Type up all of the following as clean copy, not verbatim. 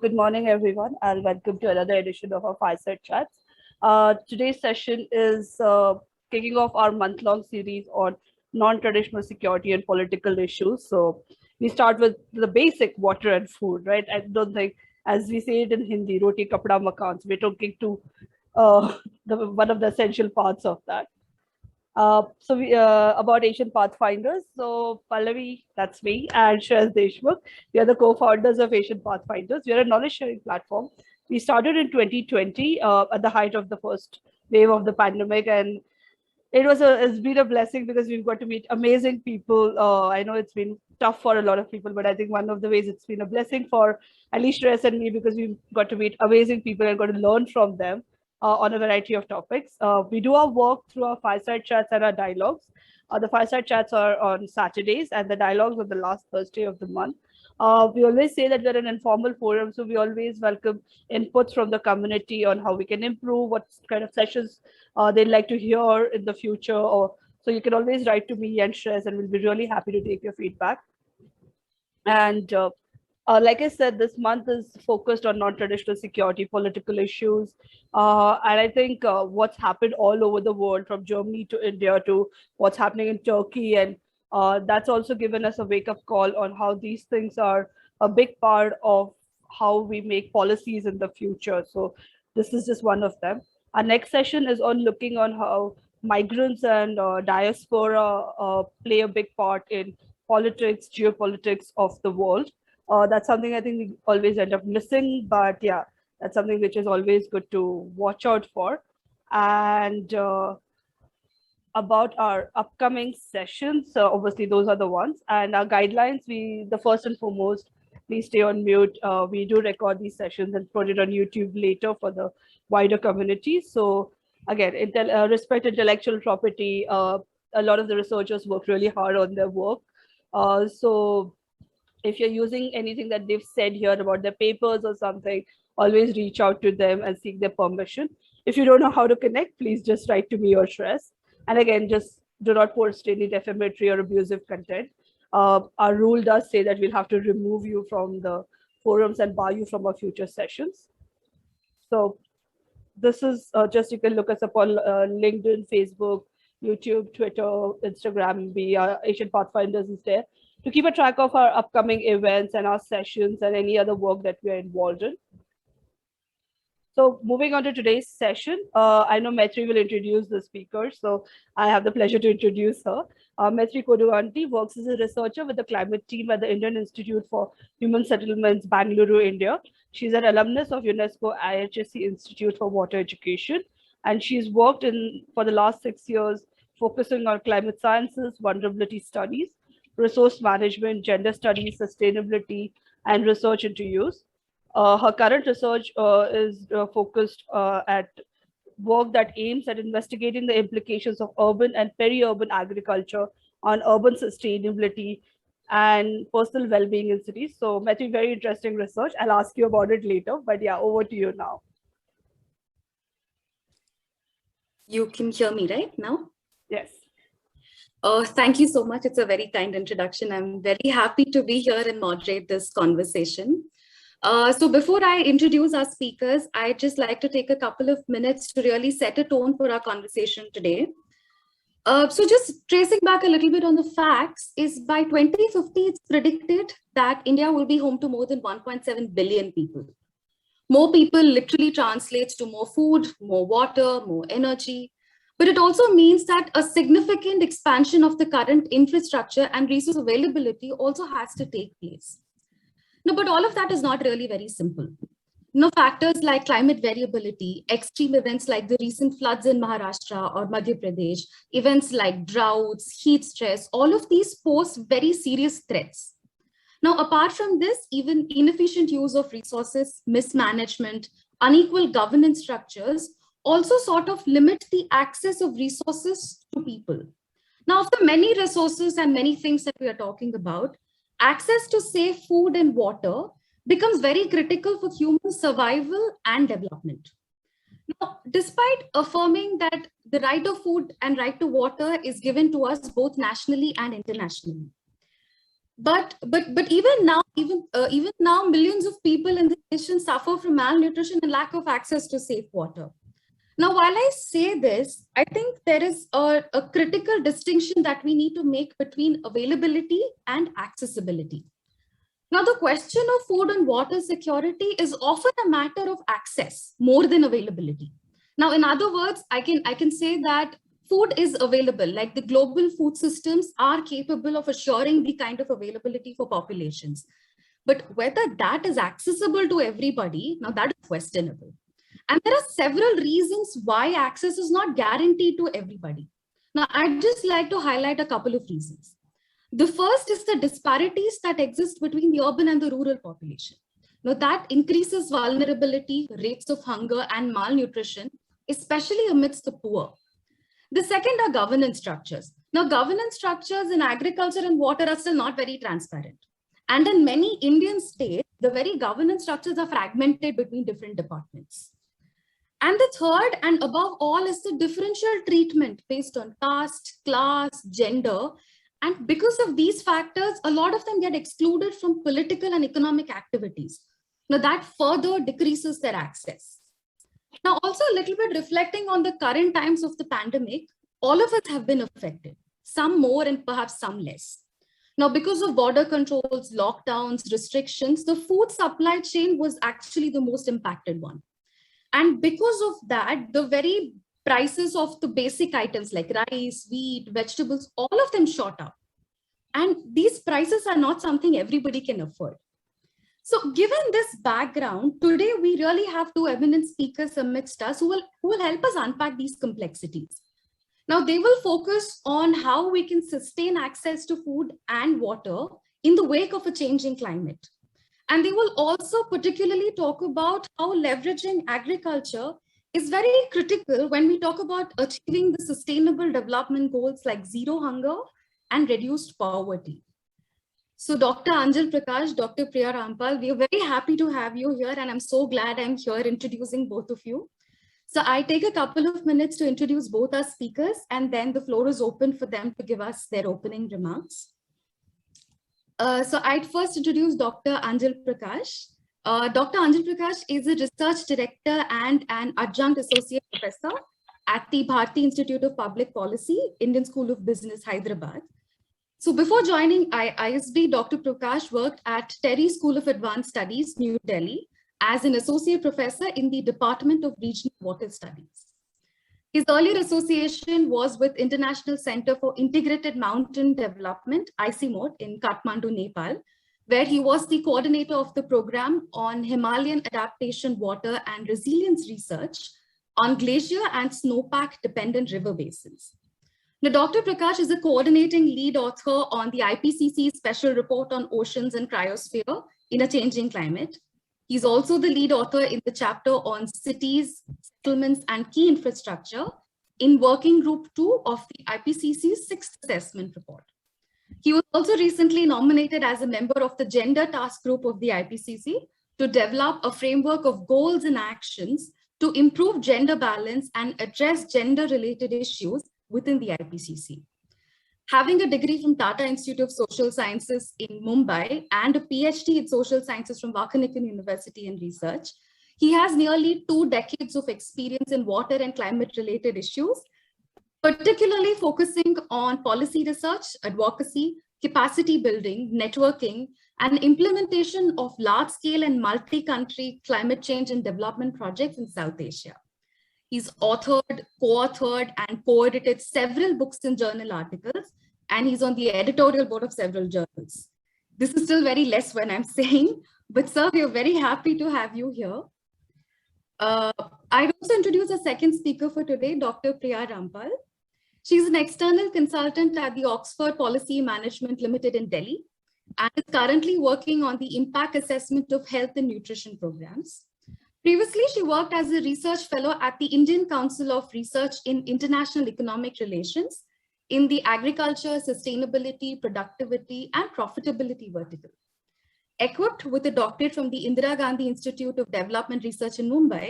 Good morning, everyone. I'll welcome to another edition of our Fireside Chats. Today's session is kicking off our month-long series on non-traditional security and political issues. So we start with the basic water and food, right? I don't think, as we say it in Hindi, roti kapda makan. So we're talking to one of the essential parts of that. About Asian Pathfinders. So Pallavi, that's me, and Shreyas Deshmukh. We are the co-founders of Asian Pathfinders. We are a knowledge-sharing platform. We started in 2020 at the height of the first wave of the pandemic, and it's been a blessing because we've got to meet amazing people. I know it's been tough for a lot of people, but I think one of the ways it's been a blessing for at least Shreyas and me because we've got to meet amazing people and got to learn from them on a variety of topics. We do our work through our fireside chats and our dialogues. The fireside chats are on Saturdays and the dialogues on the last Thursday of the month. We always say that we're an informal forum, so we always welcome inputs from the community on how we can improve, what kind of sessions they'd like to hear in the future. Or so you can always write to me and Shreyas, and we'll be really happy to take your feedback. And like I said, this month is focused on non-traditional security, political issues. And I think what's happened all over the world, from Germany to India to what's happening in Turkey. And that's also given us a wake-up call on how these things are a big part of how we make policies in the future. So this is just one of them. Our next session is on looking on how migrants and diaspora play a big part in politics, geopolitics of the world. That's something I think we always end up missing, but yeah, that's something which is always good to watch out for. And about our upcoming sessions, so obviously those are the ones. And our guidelines, the first and foremost, please stay on mute. We do record these sessions and put it on YouTube later for the wider community. So again, respect intellectual property. A lot of the researchers work really hard on their work. So if you're using anything that they've said here about their papers or something, always reach out to them and seek their permission. If you don't know how to connect, please just write to me or Shreyas. And again, just do not post any defamatory or abusive content. Our rule does say that we'll have to remove you from the forums and bar you from our future sessions. So this is just, you can look us up on LinkedIn, Facebook, YouTube, Twitter, Instagram. Asian Pathfinders is there to keep a track of our upcoming events and our sessions and any other work that we are involved in. So moving on to today's session, I know Maitreyi will introduce the speaker, so I have the pleasure to introduce her. Maitreyi Koduganti works as a researcher with the climate team at the Indian Institute for Human Settlements, Bangalore, India. She's an alumnus of UNESCO IHSC Institute for Water Education, and she's worked for the last 6 years, focusing on climate sciences, vulnerability studies, resource management, gender studies, sustainability, and research into use. Her current research is focused at work that aims at investigating the implications of urban and peri-urban agriculture on urban sustainability and personal well-being in cities. So, Maitreyi, very interesting research. I'll ask you about it later, but yeah, over to you now. You can hear me right now? Yes. Thank you so much. It's a very kind introduction. I'm very happy to be here and moderate this conversation. So before I introduce our speakers, I'd just like to take a couple of minutes to really set a tone for our conversation today. So just tracing back a little bit on the facts, is by 2050, it's predicted that India will be home to more than 1.7 billion people. More people literally translates to more food, more water, more energy. But it also means that a significant expansion of the current infrastructure and resource availability also has to take place. No, but all of that is not really very simple. Factors like climate variability, extreme events like the recent floods in Maharashtra or Madhya Pradesh, events like droughts, heat stress, all of these pose very serious threats. Now, apart from this, even inefficient use of resources, mismanagement, unequal governance structures also sort of limit the access of resources to people. Now, of the many resources and many things that we are talking about, access to safe food and water becomes very critical for human survival and development. Now, despite affirming that the right of food and right to water is given to us both nationally and internationally, But even now, millions of people in the nation suffer from malnutrition and lack of access to safe water. Now, while I say this, I think there is a critical distinction that we need to make between availability and accessibility. Now, the question of food and water security is often a matter of access more than availability. Now, in other words, I can say that food is available, like the global food systems are capable of assuring the kind of availability for populations. But whether that is accessible to everybody, now that is questionable. And there are several reasons why access is not guaranteed to everybody. Now, I'd just like to highlight a couple of reasons. The first is the disparities that exist between the urban and the rural population. Now, that increases vulnerability, rates of hunger and malnutrition, especially amidst the poor. The second are governance structures. Now, governance structures in agriculture and water are still not very transparent. And in many Indian states, the very governance structures are fragmented between different departments. And the third, and above all, is the differential treatment based on caste, class, gender. And because of these factors, a lot of them get excluded from political and economic activities. Now, that further decreases their access. Now, also a little bit reflecting on the current times of the pandemic, all of us have been affected, some more and perhaps some less. Now, because of border controls, lockdowns, restrictions, the food supply chain was actually the most impacted one. And because of that, the very prices of the basic items like rice, wheat, vegetables, all of them shot up. And these prices are not something everybody can afford. So given this background, today we really have two eminent speakers amidst us who will help us unpack these complexities. Now, they will focus on how we can sustain access to food and water in the wake of a changing climate. And they will also particularly talk about how leveraging agriculture is very critical when we talk about achieving the sustainable development goals like zero hunger and reduced poverty. So Dr. Anjal Prakash, Dr. Priya Rampal, we are very happy to have you here, and I'm so glad I'm here introducing both of you. So I take a couple of minutes to introduce both our speakers, and then the floor is open for them to give us their opening remarks. So I'd first introduce Dr. Anjal Prakash. Dr. Anjal Prakash is a research director and an adjunct associate professor at the Bharti Institute of Public Policy, Indian School of Business, Hyderabad. So before joining ISB, Dr. Prakash worked at TERI School of Advanced Studies, New Delhi, as an associate professor in the Department of Regional Water Studies. His earlier association was with International Center for Integrated Mountain Development, ICIMOD, in Kathmandu, Nepal, where he was the coordinator of the program on Himalayan Adaptation, Water and Resilience Research on Glacier and Snowpack dependent river basins. Now, Dr. Prakash is a coordinating lead author on the IPCC Special Report on Oceans and Cryosphere in a Changing Climate. He's also the lead author in the chapter on cities, settlements, and key infrastructure in Working Group 2 of the IPCC's 6th Assessment Report. He was also recently nominated as a member of the Gender Task Group of the IPCC to develop a framework of goals and actions to improve gender balance and address gender-related issues within the IPCC. Having a degree from Tata Institute of Social Sciences in Mumbai and a PhD in Social Sciences from Wageningen University in Research, he has nearly 2 decades of experience in water and climate-related issues, particularly focusing on policy research, advocacy, capacity building, networking, and implementation of large-scale and multi-country climate change and development projects in South Asia. He's authored, co-authored, and co-edited several books and journal articles, and he's on the editorial board of several journals. This is still very less when I'm saying, but sir, we are very happy to have you here. I'd also introduce a second speaker for today, Dr. Priya Rampal. She's an external consultant at the Oxford Policy Management Limited in Delhi, and is currently working on the impact assessment of health and nutrition programs. Previously, she worked as a research fellow at the Indian Council of Research in International Economic Relations in the agriculture, sustainability, productivity, and profitability vertical. Equipped with a doctorate from the Indira Gandhi Institute of Development Research in Mumbai,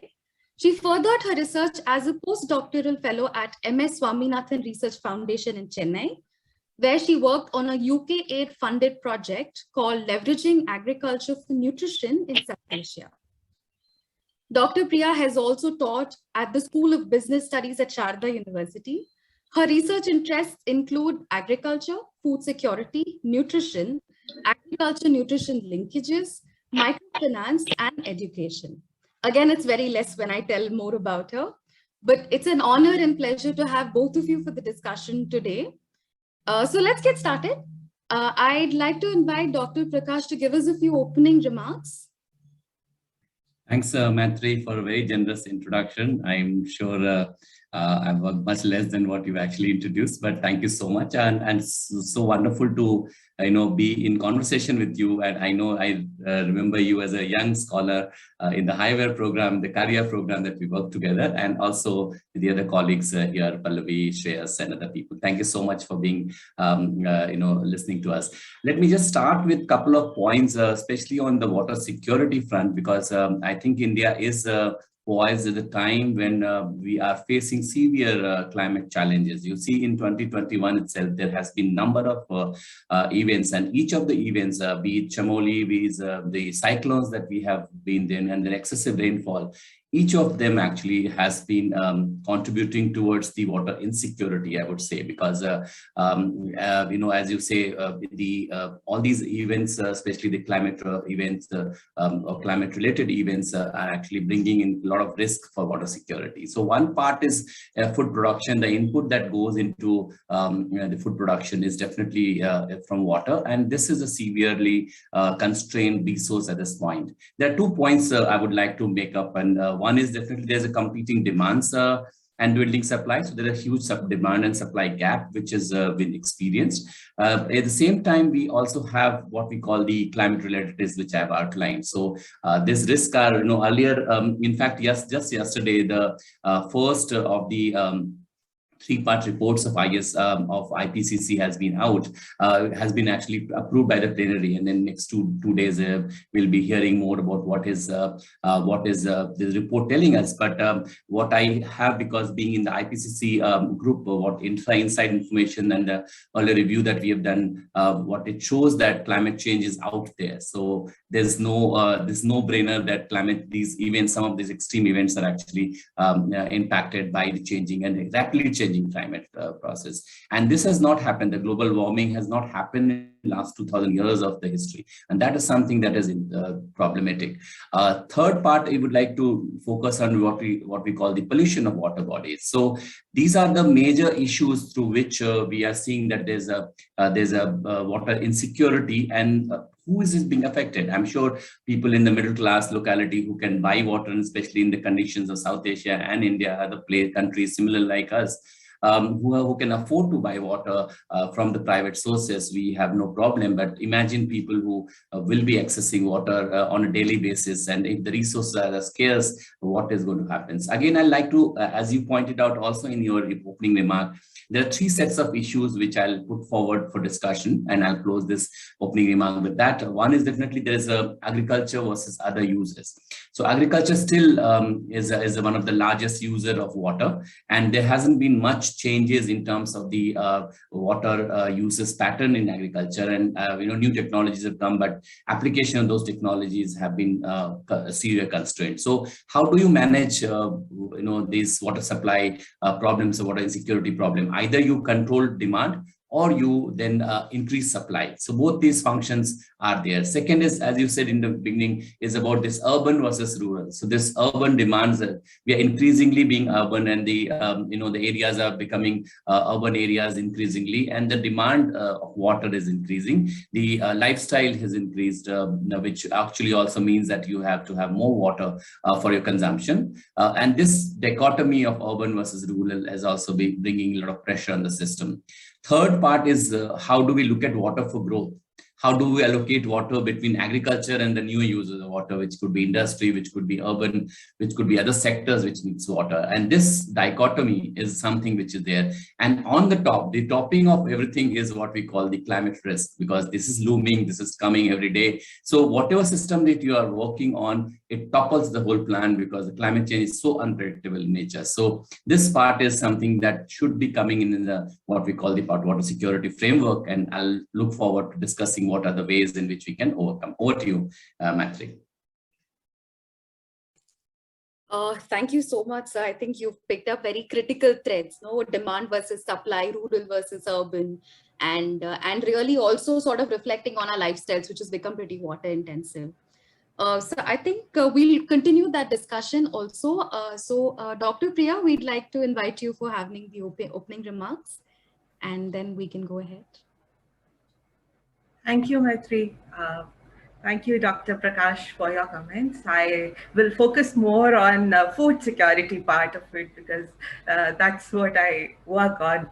she furthered her research as a postdoctoral fellow at MS Swaminathan Research Foundation in Chennai, where she worked on a UK aid-funded project called Leveraging Agriculture for Nutrition in South Asia. Dr. Priya has also taught at the School of Business Studies at Sharda University. Her research interests include agriculture, food security, nutrition, agriculture-nutrition linkages, microfinance, and education. Again, it's very less when I tell more about her, but it's an honor and pleasure to have both of you for the discussion today. So let's get started. I'd like to invite Dr. Prakash to give us a few opening remarks. Thanks, Maitreyi, for a very generous introduction. I'm sure I've worked much less than what you've actually introduced, but thank you so much. And so wonderful to be in conversation with you. And I know I remember you as a young scholar in the highway program, the career program that we worked together, and also with the other colleagues here, Pallavi, Shreyas, and other people. Thank you so much for being, listening to us. Let me just start with a couple of points, especially on the water security front, because I think India is poised at the time when we are facing severe climate challenges. You see, in 2021 itself, there has been number of events, and each of the events, be it Chamoli, be it the cyclones that we have been in, and the excessive rainfall, each of them actually has been contributing towards the water insecurity, I would say, because as you say, all these events, especially the climate events or climate-related events, are actually bringing in a lot of risk for water security. So one part is food production. The input that goes into the food production is definitely from water, and this is a severely constrained resource at this point. There are 2 points I would like to make up, and one is definitely there's a competing demands and dwindling supply. So there's a huge demand and supply gap, which has been experienced. At the same time, we also have what we call the climate-related risks, which I've outlined. So these risks are, earlier, in fact, just yesterday, the first of the 3-part reports of IPCC has been out, has been actually approved by the plenary, and then next two days we'll be hearing more about what is the report telling us. But what I have, because being in the IPCC group, what inside information and the earlier review that we have done, what it shows that climate change is out there. So there's no-brainer that these events, some of these extreme events, are actually impacted by the changing and rapidly changing climate process. And this has not happened. The global warming has not happened in the last 2,000 years of the history. And that is something that is problematic. Third part, I would like to focus on what we call the pollution of water bodies. So these are the major issues through which we are seeing that there's a water insecurity, and who is this being affected? I'm sure people in the middle class locality who can buy water, and especially in the conditions of South Asia and India, other countries similar like us, who can afford to buy water from the private sources, we have no problem. But imagine people who will be accessing water on a daily basis, and if the resources are scarce, what is going to happen? So again, I'd like to, as you pointed out also in your opening remark, there are 3 sets of issues which I'll put forward for discussion, and I'll close this opening remark with that. One is definitely there's agriculture versus other uses. So agriculture still is one of the largest user of water, and there hasn't been much changes in terms of the water uses pattern in agriculture. And new technologies have come, but application of those technologies have been severe constrained. So how do you manage these water supply problems or water insecurity problem? Either you control demand, or you then increase supply. So both these functions are there. Second is, as you said in the beginning, is about this urban versus rural. So this urban demands, we are increasingly being urban, and the the areas are becoming urban areas increasingly, and the demand of water is increasing. The lifestyle has increased, which actually also means that you have to have more water for your consumption. And this dichotomy of urban versus rural has also been bringing a lot of pressure on the system. Third part is how do we look at water for growth? how do we allocate water between agriculture and the new users of water, which could be industry, which could be urban, which could be other sectors which needs water. And this dichotomy is something which is there. And on the top, the topping of everything is what we call the climate risk, because this is looming, this is coming every day. So whatever system that you are working on, it topples the whole plan, because the climate change is so unpredictable in nature. So this part is something that should be coming in the what we call the water security framework, and I'll look forward to discussing what are the ways in which we can overcome. Over to you, Maitreyi. Thank you so much, sir. I think you've picked up very critical threads, no, demand versus supply, rural versus urban, and really also sort of reflecting on our lifestyles, which has become pretty water intensive. So I think we'll continue that discussion also. Dr. Priya, we'd like to invite you for having the opening remarks, and then we can go ahead. Thank you, Maitreyi. Thank you, Dr. Prakash, for your comments. I will focus more on food security part of it, because that's what I work on.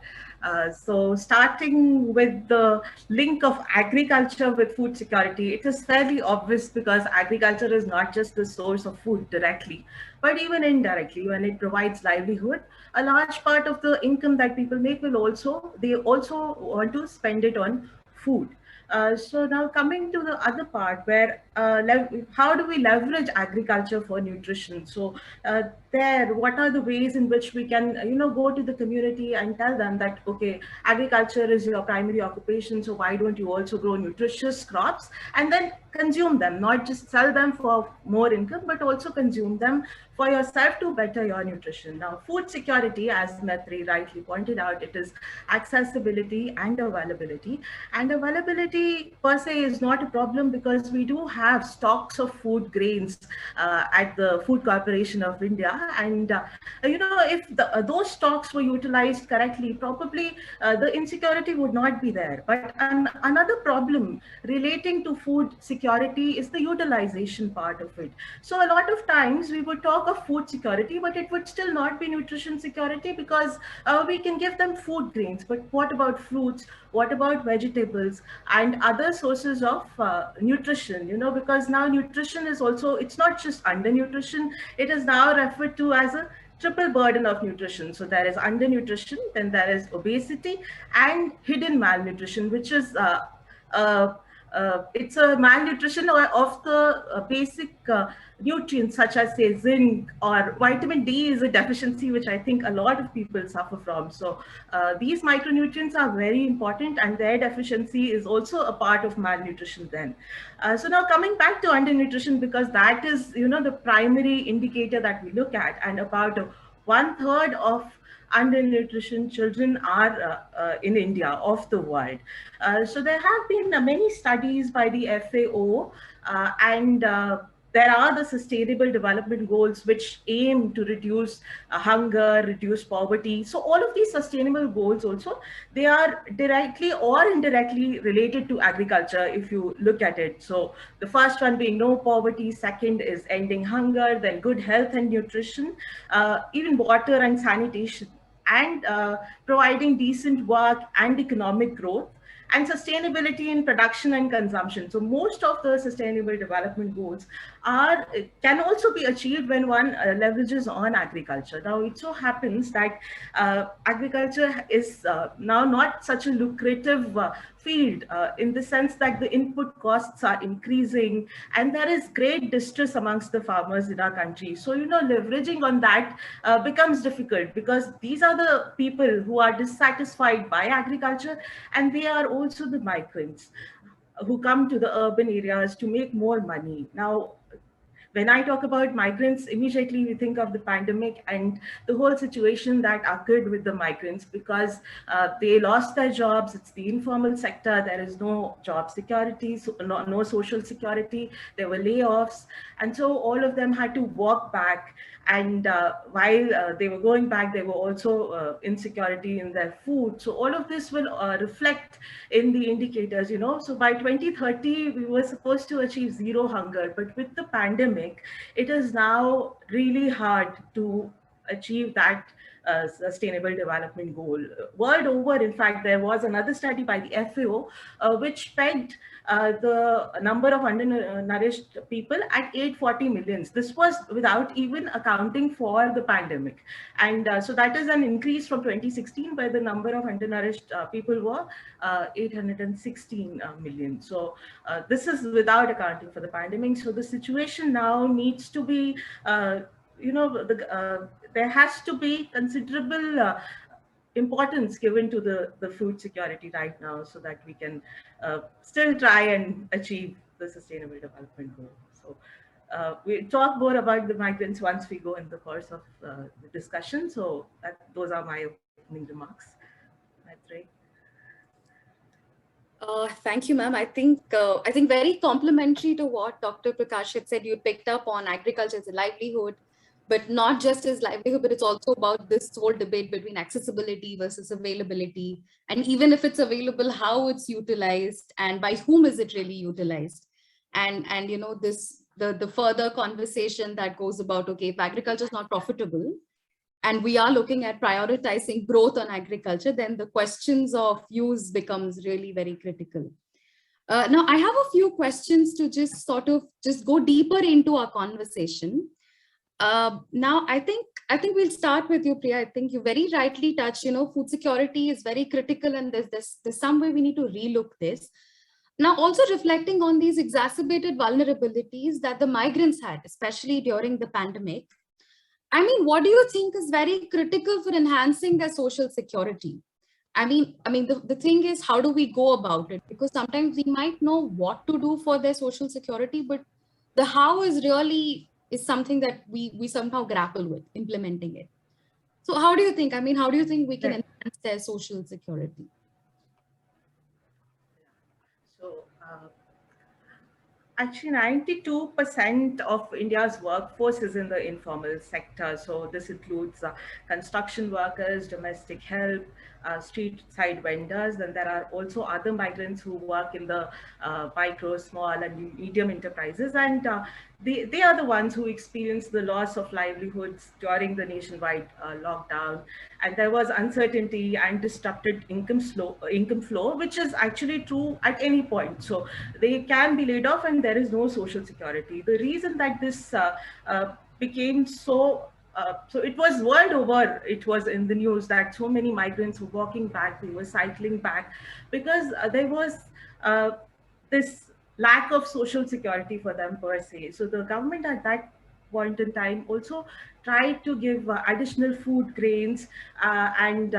So starting with the link of agriculture with food security, it is fairly obvious, because agriculture is not just the source of food directly, but even indirectly. When it provides livelihood, a large part of the income that people make they also want to spend it on food. So now coming to the other part, where how do we leverage agriculture for nutrition? So what are the ways in which we can go to the community and tell them that, okay, agriculture is your primary occupation, so why don't you also grow nutritious crops and then consume them, not just sell them for more income, but also consume them for yourself to better your nutrition. Now, food security, as Maitreyi rightly pointed out, it is accessibility and availability. And availability per se is not a problem, because we do have stocks of food grains at the Food Corporation of India. And if those stocks were utilized correctly, probably the insecurity would not be there. But another problem relating to food security is the utilization part of it. So a lot of times we would talk of food security, but it would still not be nutrition security, because we can give them food grains. But what about fruits? What about vegetables and other sources of nutrition? Because now nutrition is also, it's not just undernutrition, it is now referred to as a triple burden of nutrition. So there is undernutrition, then there is obesity and hidden malnutrition, which is it's a malnutrition of the basic nutrients, such as say zinc, or vitamin D is a deficiency which I think a lot of people suffer from. So these micronutrients are very important, and their deficiency is also a part of malnutrition then. So now coming back to undernutrition, because that is the primary indicator that we look at, and about 1/3 of undernutrition children are in India, of the world. So there have been many studies by the FAO, and there are the Sustainable Development Goals, which aim to reduce hunger, reduce poverty. So all of these sustainable goals also, they are directly or indirectly related to agriculture, if you look at it. So the first one being no poverty, second is ending hunger, then good health and nutrition, even water and sanitation, and providing decent work and economic growth, and sustainability in production and consumption. So most of the sustainable development goals can also be achieved when one leverages on agriculture. Now, it so happens that agriculture is now not such a lucrative field, in the sense that the input costs are increasing, and there is great distress amongst the farmers in our country. So, leveraging on that becomes difficult, because these are the people who are dissatisfied by agriculture, and they are also the migrants who come to the urban areas to make more money. Now, when I talk about migrants, immediately we think of the pandemic and the whole situation that occurred with the migrants, because they lost their jobs. It's the informal sector. There is no job security, so no social security. There were layoffs. And so all of them had to walk back. And while they were going back, there were also insecurity in their food. So all of this will reflect in the indicators, So by 2030, we were supposed to achieve zero hunger. But with the pandemic, it is now really hard to achieve that Sustainable Development Goal. World over, in fact, there was another study by the FAO which pegged the number of undernourished people at 840 millions. This was without even accounting for the pandemic. And so that is an increase from 2016, where the number of undernourished people were 816 million. So this is without accounting for the pandemic. So the situation now needs to be, there has to be considerable importance given to the food security right now, so that we can still try and achieve the Sustainable Development Goal. So we'll talk more about the migrants once we go in the course of the discussion. So those are my opening remarks. Maitreyi. Thank you, ma'am. I think very complimentary to what Dr. Prakash had said. You picked up on agriculture as a livelihood, but not just as livelihood, but it's also about this whole debate between accessibility versus availability. And even if it's available, how it's utilized and by whom is it really utilized? And the further conversation that goes about, okay, if agriculture is not profitable, and we are looking at prioritizing growth on agriculture, then the questions of use becomes really very critical. Now, I have a few questions to just go deeper into our conversation. Now, I think we'll start with you, Priya. I think you very rightly touched, food security is very critical, and there's some way we need to relook this. Now, also reflecting on these exacerbated vulnerabilities that the migrants had, especially during the pandemic. I mean, what do you think is very critical for enhancing their social security? I mean, the thing is, how do we go about it? Because sometimes we might know what to do for their social security, but the how is something that we somehow grapple with implementing it. So how do you think? I mean, how do you think we can enhance their social security? So actually 92% of India's workforce is in the informal sector. So this includes construction workers, domestic help, street side vendors, and there are also other migrants who work in the micro, small and medium enterprises. And they are the ones who experienced the loss of livelihoods during the nationwide lockdown. And there was uncertainty and disrupted income flow, which is actually true at any point. So they can be laid off and there is no social security. The reason that this became so it was world over, it was in the news that so many migrants were walking back, they were cycling back, because there was this lack of social security for them per se. So the government at that point in time also tried to give additional food grains and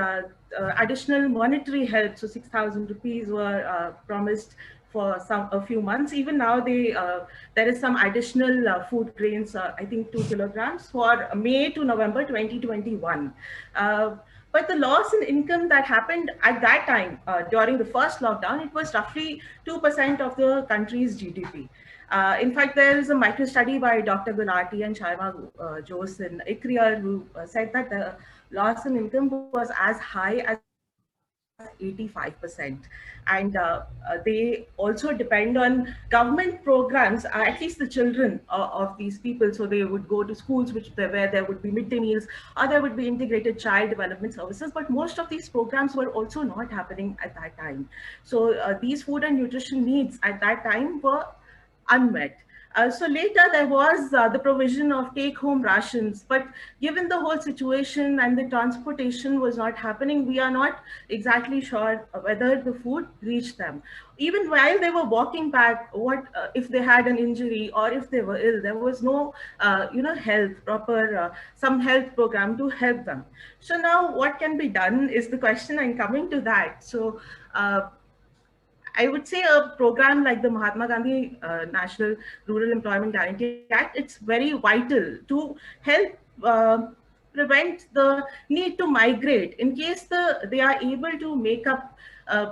additional monetary help. So 6,000 rupees were promised for a few months. Even now, there is some additional food grains, I think 2 kilograms for May to November 2021. But the loss in income that happened at that time during the first lockdown, it was roughly 2% of the country's GDP. In fact, there is a micro study by Dr. Gulati and Sharma Jose in ICRIA who said that the loss in income was as high as 85%. And they also depend on government programs, at least the children of these people. So they would go to schools where there would be midday meals, or there would be integrated child development services. But most of these programs were also not happening at that time. So these food and nutrition needs at that time were unmet. So later there was the provision of take-home rations, but given the whole situation and the transportation was not happening, we are not exactly sure whether the food reached them. Even while they were walking back, what if they had an injury or if they were ill, there was no some health program to help them. So now what can be done is the question, and coming to that. So I would say a program like the Mahatma Gandhi National Rural Employment Guarantee Act, it's very vital to help prevent the need to migrate. In case they are able to make up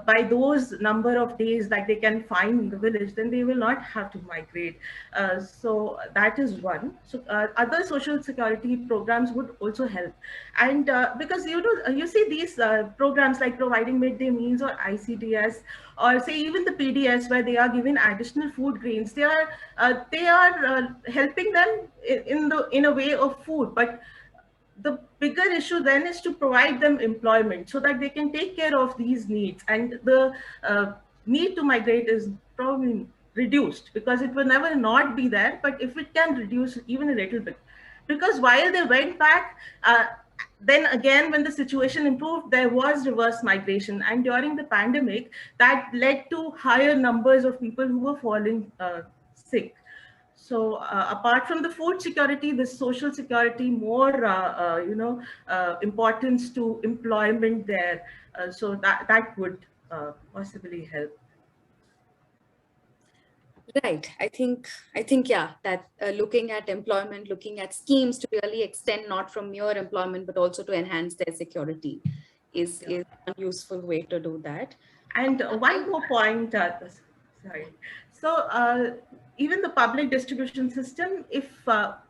by those number of days that they can find in the village, then they will not have to migrate. So that is one. So other social security programs would also help. And because you see these programs like providing midday meals or ICDS, or say even the PDS, where they are given additional food grains, they are helping them in a way of food, but the bigger issue then is to provide them employment so that they can take care of these needs. And the need to migrate is probably reduced, because it will never not be there, but if it can reduce even a little bit. Because while they went back, then again, when the situation improved, there was reverse migration. And during the pandemic, that led to higher numbers of people who were falling sick. So apart from the food security, the social security, more importance to employment there. So that would possibly help. Right. I think, yeah, that looking at employment, looking at schemes to really extend not from mere employment, but also to enhance their security is a useful way to do that. And one more point, sorry. So even the public distribution system, if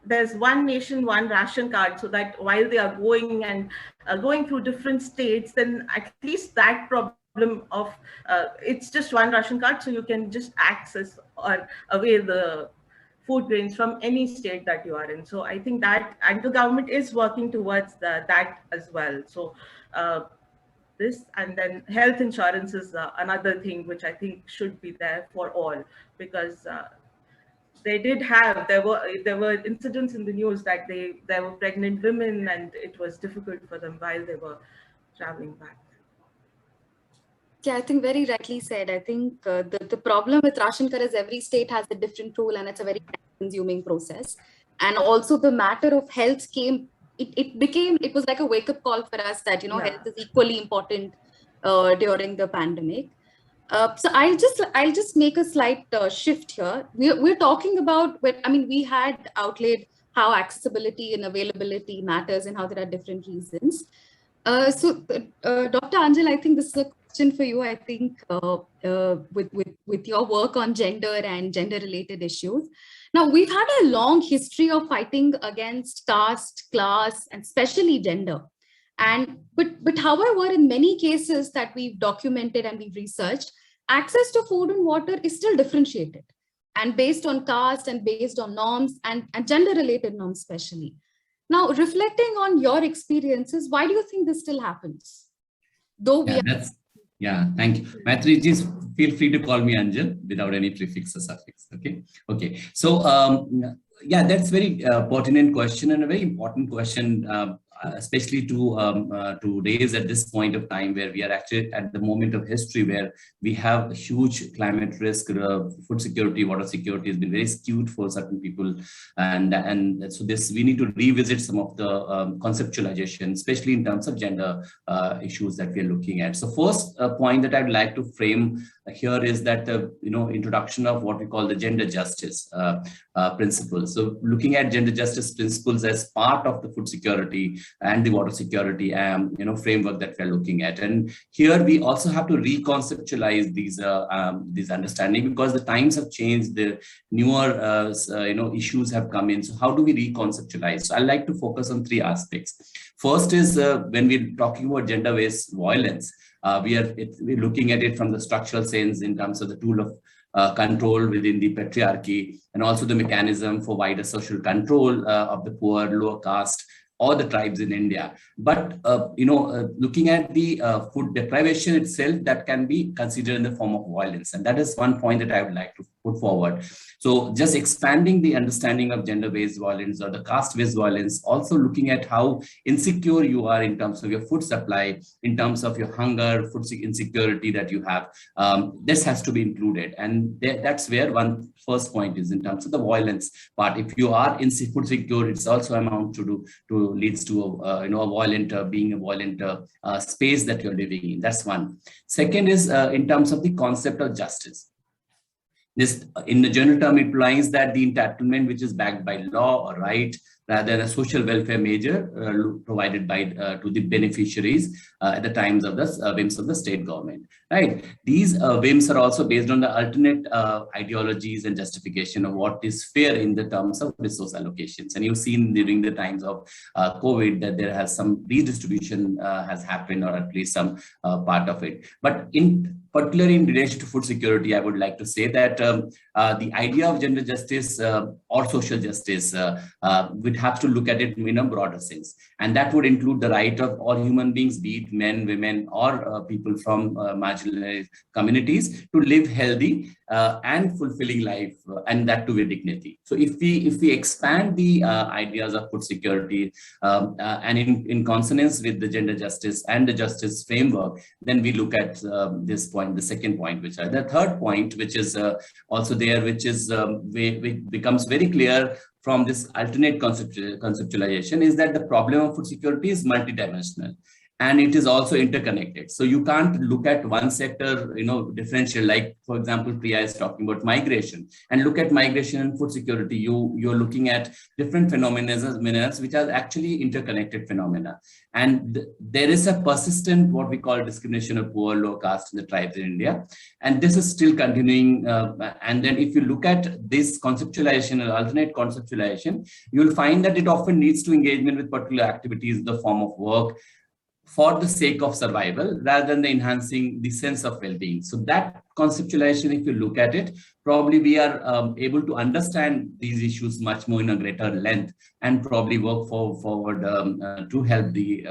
there's one nation, one ration card, so that while they are going and going through different states, then at least that problem of it's just one ration card, so you can just access or avail the food grains from any state that you are in. So I think that, and the government is working towards that as well. So this, and then health insurance is another thing which I think should be there for all, because there were incidents in the news that there were pregnant women and it was difficult for them while they were traveling back. Yeah, I think very rightly said. I think the problem with ration card is every state has a different rule and it's a very time-consuming process. And also the matter of health came, it was like a wake-up call for us that, health is equally important during the pandemic. So I'll just make a slight shift here. We're talking about, we had outlaid how accessibility and availability matters and how there are different reasons. So Dr. Anjal, I think this is a question for you. I think with your work on gender and gender-related issues. Now, we've had a long history of fighting against caste, class, and especially gender. But however, in many cases that we've documented and we've researched, access to food and water is still differentiated and based on caste and based on norms and gender-related norms especially. Now, reflecting on your experiences, why do you think this still happens? Though we thank you. Maitreyi, just feel free to call me Anjal without any prefix or suffix. Okay. So, that's very pertinent question and a very important question, especially to raise at this point of time where we are actually at the moment of history where we have a huge climate risk, food security, water security has been very skewed for certain people. And so we need to revisit some of the conceptualization, especially in terms of gender issues that we are looking at. So first point that I'd like to frame here is that the introduction of what we call the gender justice principles. So looking at gender justice principles as part of the food security and the water security framework that we're looking at. And here we also have to reconceptualize these understanding, because the times have changed, the newer issues have come in. So how do we reconceptualize? So I like to focus on three aspects. First is when we're talking about gender-based violence, we're looking at it from the structural sense in terms of the tool of control within the patriarchy, and also the mechanism for wider social control of the poor, lower caste, or the tribes in India. But, looking at the food deprivation itself, that can be considered in the form of violence. And that is one point that I would like to put forward. So just expanding the understanding of gender-based violence or the caste-based violence, also looking at how insecure you are in terms of your food supply, in terms of your hunger, food insecurity that you have, this has to be included. And that's where one first point is in terms of the violence part. If you are food secure, it's also amount to leads to a violent, being a violent space that you're living in. That's one. Second is in terms of the concept of justice. This, in the general term, implies that the entitlement which is backed by law or right, rather than a social welfare measure provided by to the beneficiaries at the times of the whims of the state government. Right? These whims are also based on the alternate ideologies and justification of what is fair in the terms of resource allocations. And you've seen during the times of COVID that there has some redistribution has happened, or at least some part of it. But in particularly in relation to food security, I would like to say that the idea of gender justice or social justice, we'd have to look at it in a broader sense. And that would include the right of all human beings, be it men, women, or people from marginalized communities, to live healthy and fulfilling life, and that too with dignity. So if we expand the ideas of food security and in consonance with the gender justice and the justice framework, then we look at this point, the second point, which is the third point, which is also there, which is becomes very clear from this alternate conceptualization, is that the problem of food security is multidimensional. And it is also interconnected. So you can't look at one sector, differential, like, for example, Priya is talking about migration, and look at migration and food security. You're looking at different phenomena which are actually interconnected phenomena. And there is a persistent, what we call discrimination of poor, low caste in the tribes in India. And this is still continuing. And then if you look at this conceptualization or alternate conceptualization, you'll find that it often leads to engagement with particular activities in the form of work, for the sake of survival, rather than enhancing the sense of well-being. So that conceptualization, if you look at it, probably we are able to understand these issues much more in a greater length, and probably work forward to help the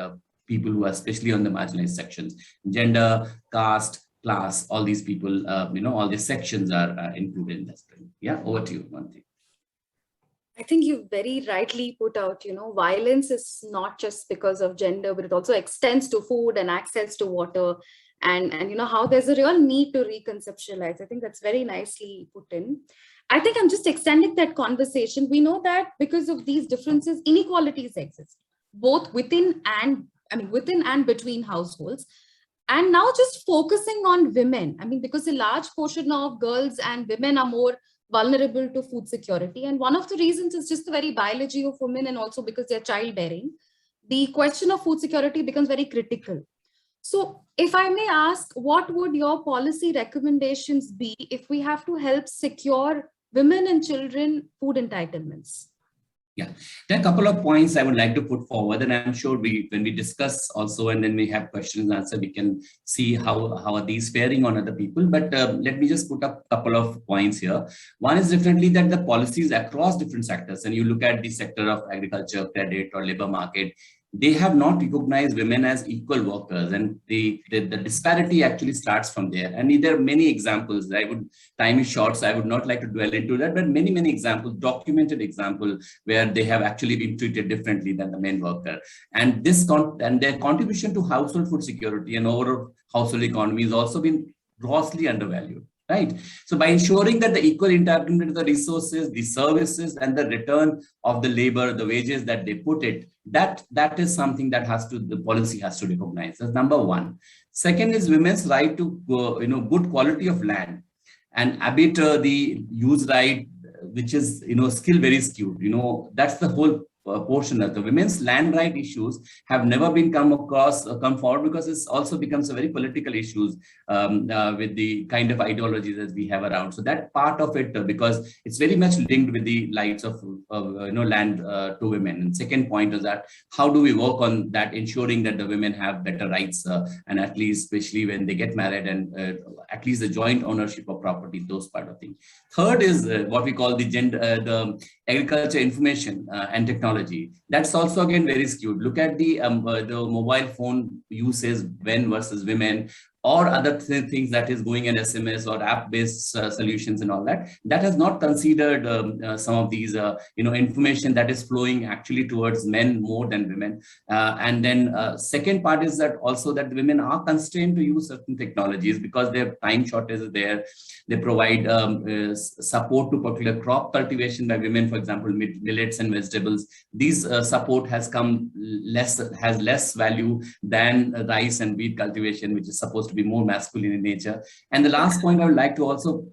people who are especially on the marginalized sections. Gender, caste, class, all these people, all these sections are included in this. Yeah, over to you, Bharti. I think you very rightly put out, violence is not just because of gender, but it also extends to food and access to water, and how there's a real need to reconceptualize. I think that's very nicely put in. I think I'm just extending that conversation. We know that because of these differences, inequalities exist, both within and between households. And now just focusing on women, because a large portion of girls and women are more vulnerable to food security. And one of the reasons is just the very biology of women, and also because they're childbearing. The question of food security becomes very critical. So if I may ask, what would your policy recommendations be if we have to help secure women and children food entitlements? Yeah, there are a couple of points I would like to put forward, and I'm sure when we discuss also, and then we have questions and answer, we can see how are these faring on other people. But let me just put up a couple of points here. One is definitely that the policies across different sectors, and you look at the sector of agriculture, credit, or labor market, they have not recognized women as equal workers, and the disparity actually starts from there. And there are many examples. Time is short, so I would not like to dwell into that, but many examples, documented examples, where they have actually been treated differently than the men worker. And their contribution to household food security and overall household economy has also been grossly undervalued. Right. So by ensuring that the equal entitlement of the resources, the services, and the return of the labor, the wages that they put it, that is something that the policy has to recognize. That's number one. Second is women's right to good quality of land, and albeit the use right, which is still very skewed. That's the whole portion of the women's land right issues have never been come forward, because it also becomes a very political issues with the kind of ideologies that we have around. So that part of it, because it's very much linked with the rights of land to women. And second point is that how do we work on that, ensuring that the women have better rights, and at least especially when they get married, and at least the joint ownership of property, those part of things. Third is what we call the agriculture information and technology. That's also again very skewed. Look at the mobile phone uses, men versus women, or other things that is going in SMS or app-based solutions and all that. That has not considered some of these information that is flowing actually towards men more than women. And then second part is that also that women are constrained to use certain technologies because their time shortage is there. They provide support to particular crop cultivation by women, for example, millets and vegetables. These support has less value than rice and wheat cultivation, which is supposed to be more masculine in nature. And the last point I would like to also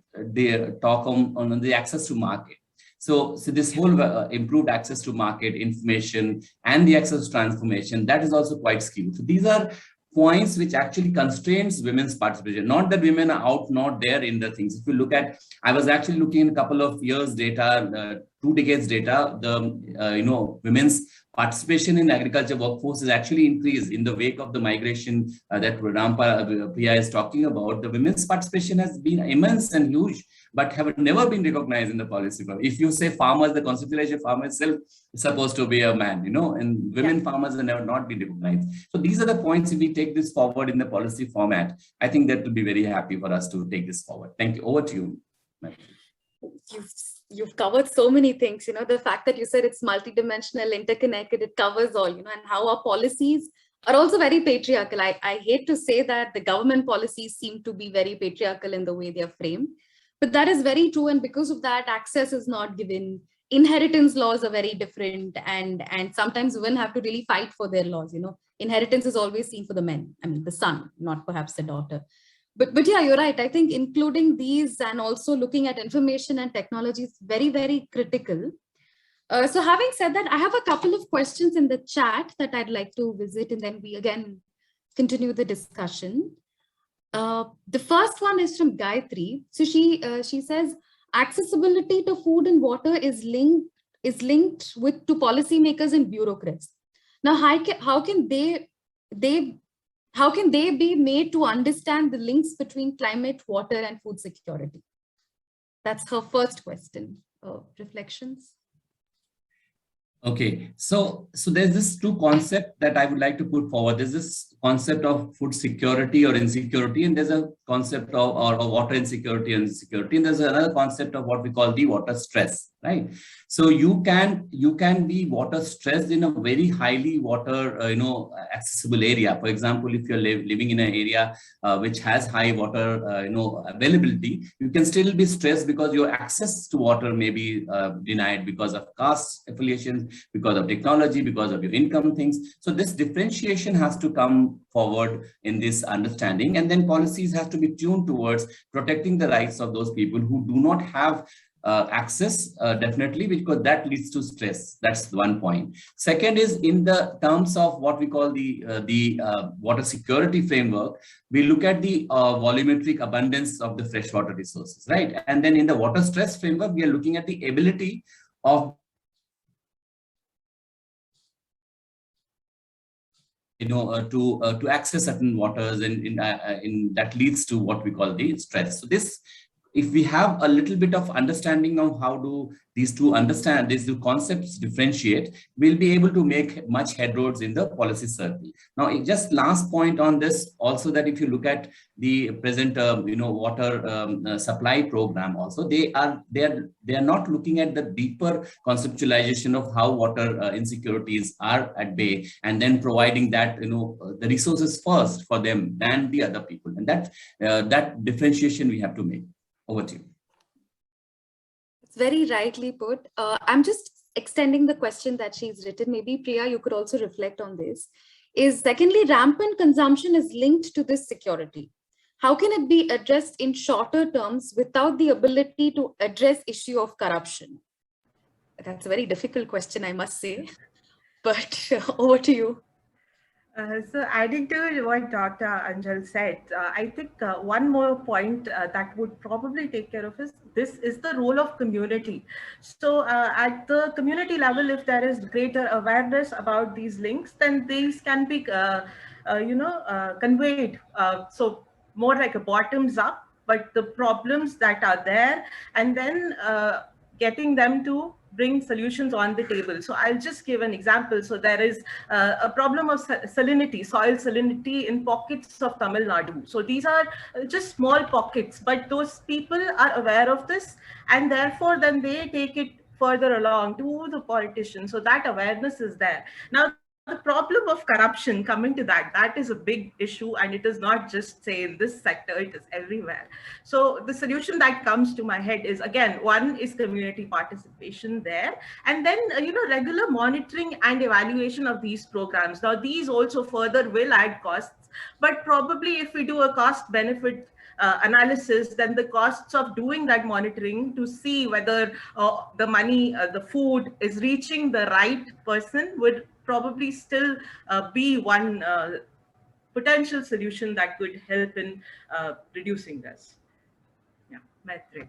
talk on the access to market. So this whole improved access to market information and the access to transformation, that is also quite skewed. So these are points which actually constrains women's participation. Not that women are out, not there in the things. If you look at, I was actually looking in a couple of years data, 2 decades data, the women's participation in agriculture workforce is actually increased in the wake of the migration that Rampal, Priya is talking about. The women's participation has been immense and huge, but have never been recognized in the policy. If you say farmers, the conceptualization of farmer itself is supposed to be a man, and women farmers have never not been recognized. So these are the points. If we take this forward in the policy format, I think that will be very happy for us to take this forward. Thank you. Over to you. You've covered so many things, the fact that you said it's multidimensional, interconnected, it covers all, and how our policies are also very patriarchal. I hate to say that the government policies seem to be very patriarchal in the way they are framed, but that is very true. And because of that, access is not given. Inheritance laws are very different. And sometimes women have to really fight for their laws. Inheritance is always seen for the men. I mean, the son, not perhaps the daughter. But yeah, you're right. I think including these and also looking at information and technology is very, very critical. So having said that, I have a couple of questions in the chat that I'd like to visit, and then we again continue the discussion. The first one is from Gayatri. So she says, accessibility to food and water is linked to policymakers and bureaucrats. Now, how can they be made to understand the links between climate, water, and food security? That's her first question. Reflections? Okay, so there's this 2 concept that I would like to put forward. There's this concept of food security or insecurity, and there's a concept of or water insecurity and insecurity, and there's another concept of what we call the water stress, right? So you can be water stressed in a very highly water accessible area. For example, if you're living in an area which has high water availability, you can still be stressed because your access to water may be denied because of caste affiliations, because of technology, because of your income things. So this differentiation has to come forward in this understanding, and then policies have to be tuned towards protecting the rights of those people who do not have access, definitely, because that leads to stress. That's one point. Second is in the terms of what we call the water security framework, we look at the volumetric abundance of the freshwater resources, right? And then in the water stress framework, we are looking at the ability of to access certain waters, and that leads to what we call the stress. So this, if we have a little bit of understanding of how do these two concepts differentiate, we'll be able to make much headroads in the policy circle. Now, just last point on this also, that if you look at the present water supply program also, they are not looking at the deeper conceptualization of how water insecurities are at bay, and then providing that the resources first for them than the other people, and that differentiation we have to make. Over to you. It's very rightly put. I'm just extending the question that she's written. Maybe Priya, you could also reflect on this. Is secondly, rampant consumption is linked to this security. How can it be addressed in shorter terms without the ability to address issue of corruption? That's a very difficult question, I must say. But over to you. So adding to what Dr. Anjal said, I think one more point that would probably take care of this is the role of community. So at the community level, if there is greater awareness about these links, then these can be, conveyed. So more like a bottoms up, but the problems that are there, and then getting them to bring solutions on the table. So I'll just give an example. So there is a problem of salinity, soil salinity in pockets of Tamil Nadu. So these are just small pockets, but those people are aware of this, and therefore then they take it further along to the politicians. So that awareness is there. Now, the problem of corruption, coming to that is a big issue, and it is not just, say, in this sector, it is everywhere. So the solution that comes to my head is, again, one is community participation there, and then regular monitoring and evaluation of these programs. Now, these also further will add costs, but probably if we do a cost benefit analysis, then the costs of doing that monitoring to see whether the money, the food is reaching the right person would probably still be one potential solution that could help in reducing this. Yeah, Maitreyi.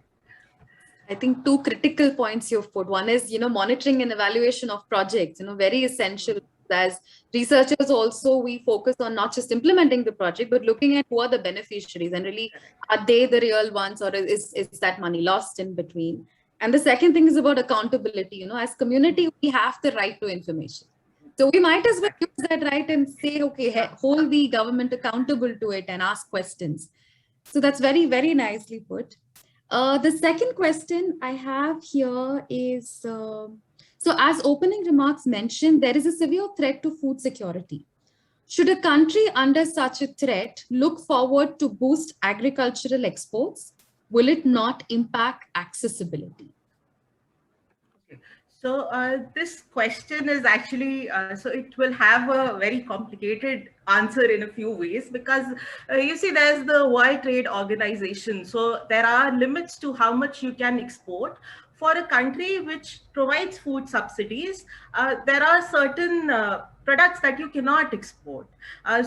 I think two critical points you've put. One is, monitoring and evaluation of projects, very essential. As researchers also, we focus on not just implementing the project, but looking at who are the beneficiaries and really, are they the real ones, or is that money lost in between? And the second thing is about accountability. As community, we have the right to information. So we might as well use that right and say, okay, hold the government accountable to it and ask questions. So that's very, very nicely put. The second question I have here is, so as opening remarks mentioned, there is a severe threat to food security. Should a country under such a threat look forward to boost agricultural exports? Will it not impact accessibility? So this question is actually, so it will have a very complicated answer in a few ways, because you see, there's the World Trade Organization. So there are limits to how much you can export. For a country which provides food subsidies, there are certain products that you cannot export.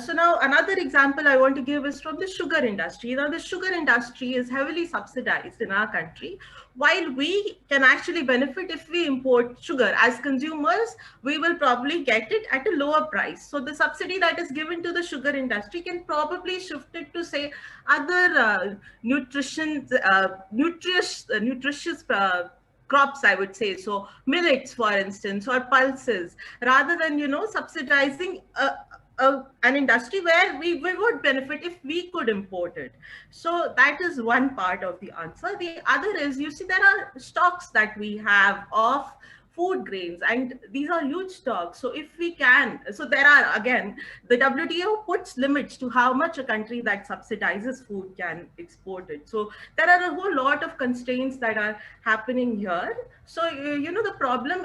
So now another example I want to give is from the sugar industry. Now the sugar industry is heavily subsidized in our country, while we can actually benefit if we import sugar. As consumers, we will probably get it at a lower price. So the subsidy that is given to the sugar industry can probably shift it to, say, other nutritious crops, I would say. So millets, for instance, or pulses, rather than, subsidizing an industry where we would benefit if we could import it. So that is one part of the answer. The other is, you see, there are stocks that we have of food grains, and these are huge stocks. So if we can, so there are, again, the WTO puts limits to how much a country that subsidizes food can export it. So there are a whole lot of constraints that are happening here. So, the problem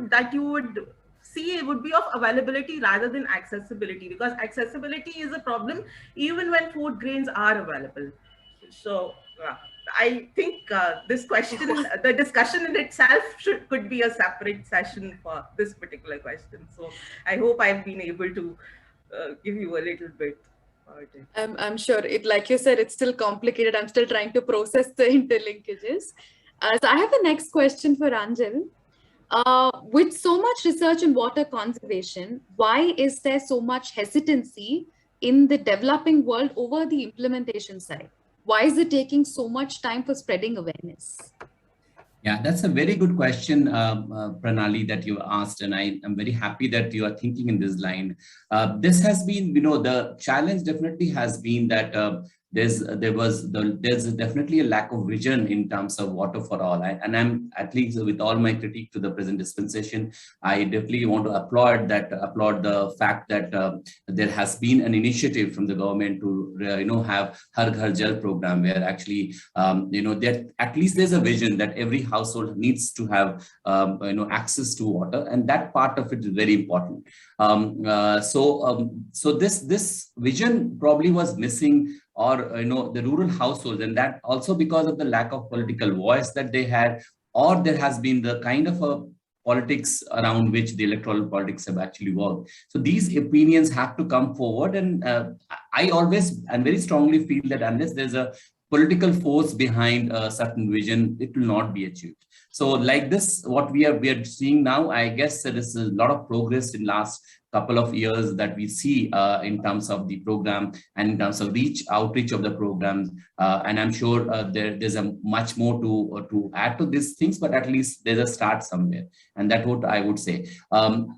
that you would see would be of availability rather than accessibility, because accessibility is a problem even when food grains are available. So I think this question, the discussion in itself could be a separate session for this particular question. So I hope I've been able to give you a little bit. I'm sure it, like you said, it's still complicated. I'm still trying to process the interlinkages. So I have the next question for Anjal. With so much research in water conservation, why is there so much hesitancy in the developing world over the implementation side? Why is it taking so much time for spreading awareness? Yeah, that's a very good question, Pranali, that you asked, and I am very happy that you are thinking in this line. This has been, the challenge definitely has been that there's definitely a lack of vision in terms of water for all. And I'm, at least with all my critique to the present dispensation, I definitely want to applaud the fact that there has been an initiative from the government to have Har Ghar Jal program, where actually that at least there's a vision that every household needs to have access to water, and that part of it is very important. So this vision probably was missing, or the rural households, and that also because of the lack of political voice that they had, or there has been the kind of a politics around which the electoral politics have actually worked. So these opinions have to come forward, and I always and very strongly feel that unless there's a political force behind a certain vision, it will not be achieved. So like this, what we are seeing now, I guess there is a lot of progress in last couple of years that we see in terms of the program and in terms of outreach of the programs. And I'm sure there's a much more to add to these things, but at least there's a start somewhere. And that's what I would say.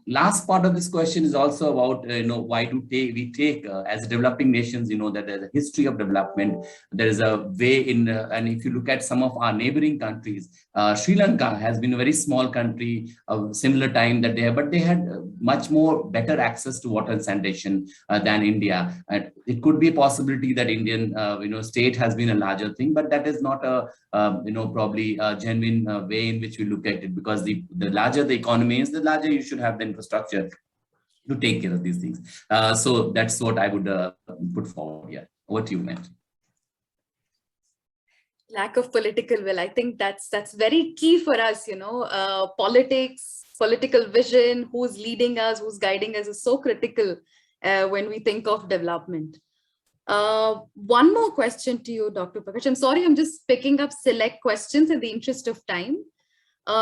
Last part of this question is also about, why do we take as developing nations, that there's a history of development. There is a way in, and if you look at some of our neighboring countries, Sri Lanka has been a very small country of similar time that they have, but they had much more better access to water and sanitation than India. It could be a possibility that Indian, state has been a larger thing, but that is not a, probably a genuine way in which we look at it, because the larger the economy is, the larger you should have the infrastructure to take care of these things. So that's what I would put forward here. Over to you, Matt. Lack of political will. I think that's very key for us, politics, political vision, who's leading us, who's guiding us is so critical when we think of development. One more question to you, Dr. Prakash. I'm sorry, I'm just picking up select questions in the interest of time.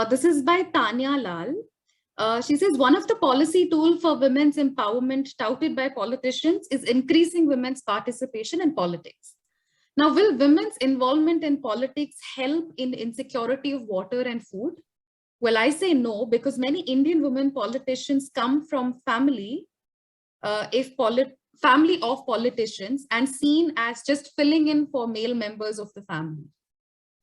This is by Tanya Lal. She says, one of the policy tools for women's empowerment touted by politicians is increasing women's participation in politics. Now, will women's involvement in politics help in insecurity of water and food? Well, I say no, because many Indian women politicians come from family of politicians and seen as just filling in for male members of the family.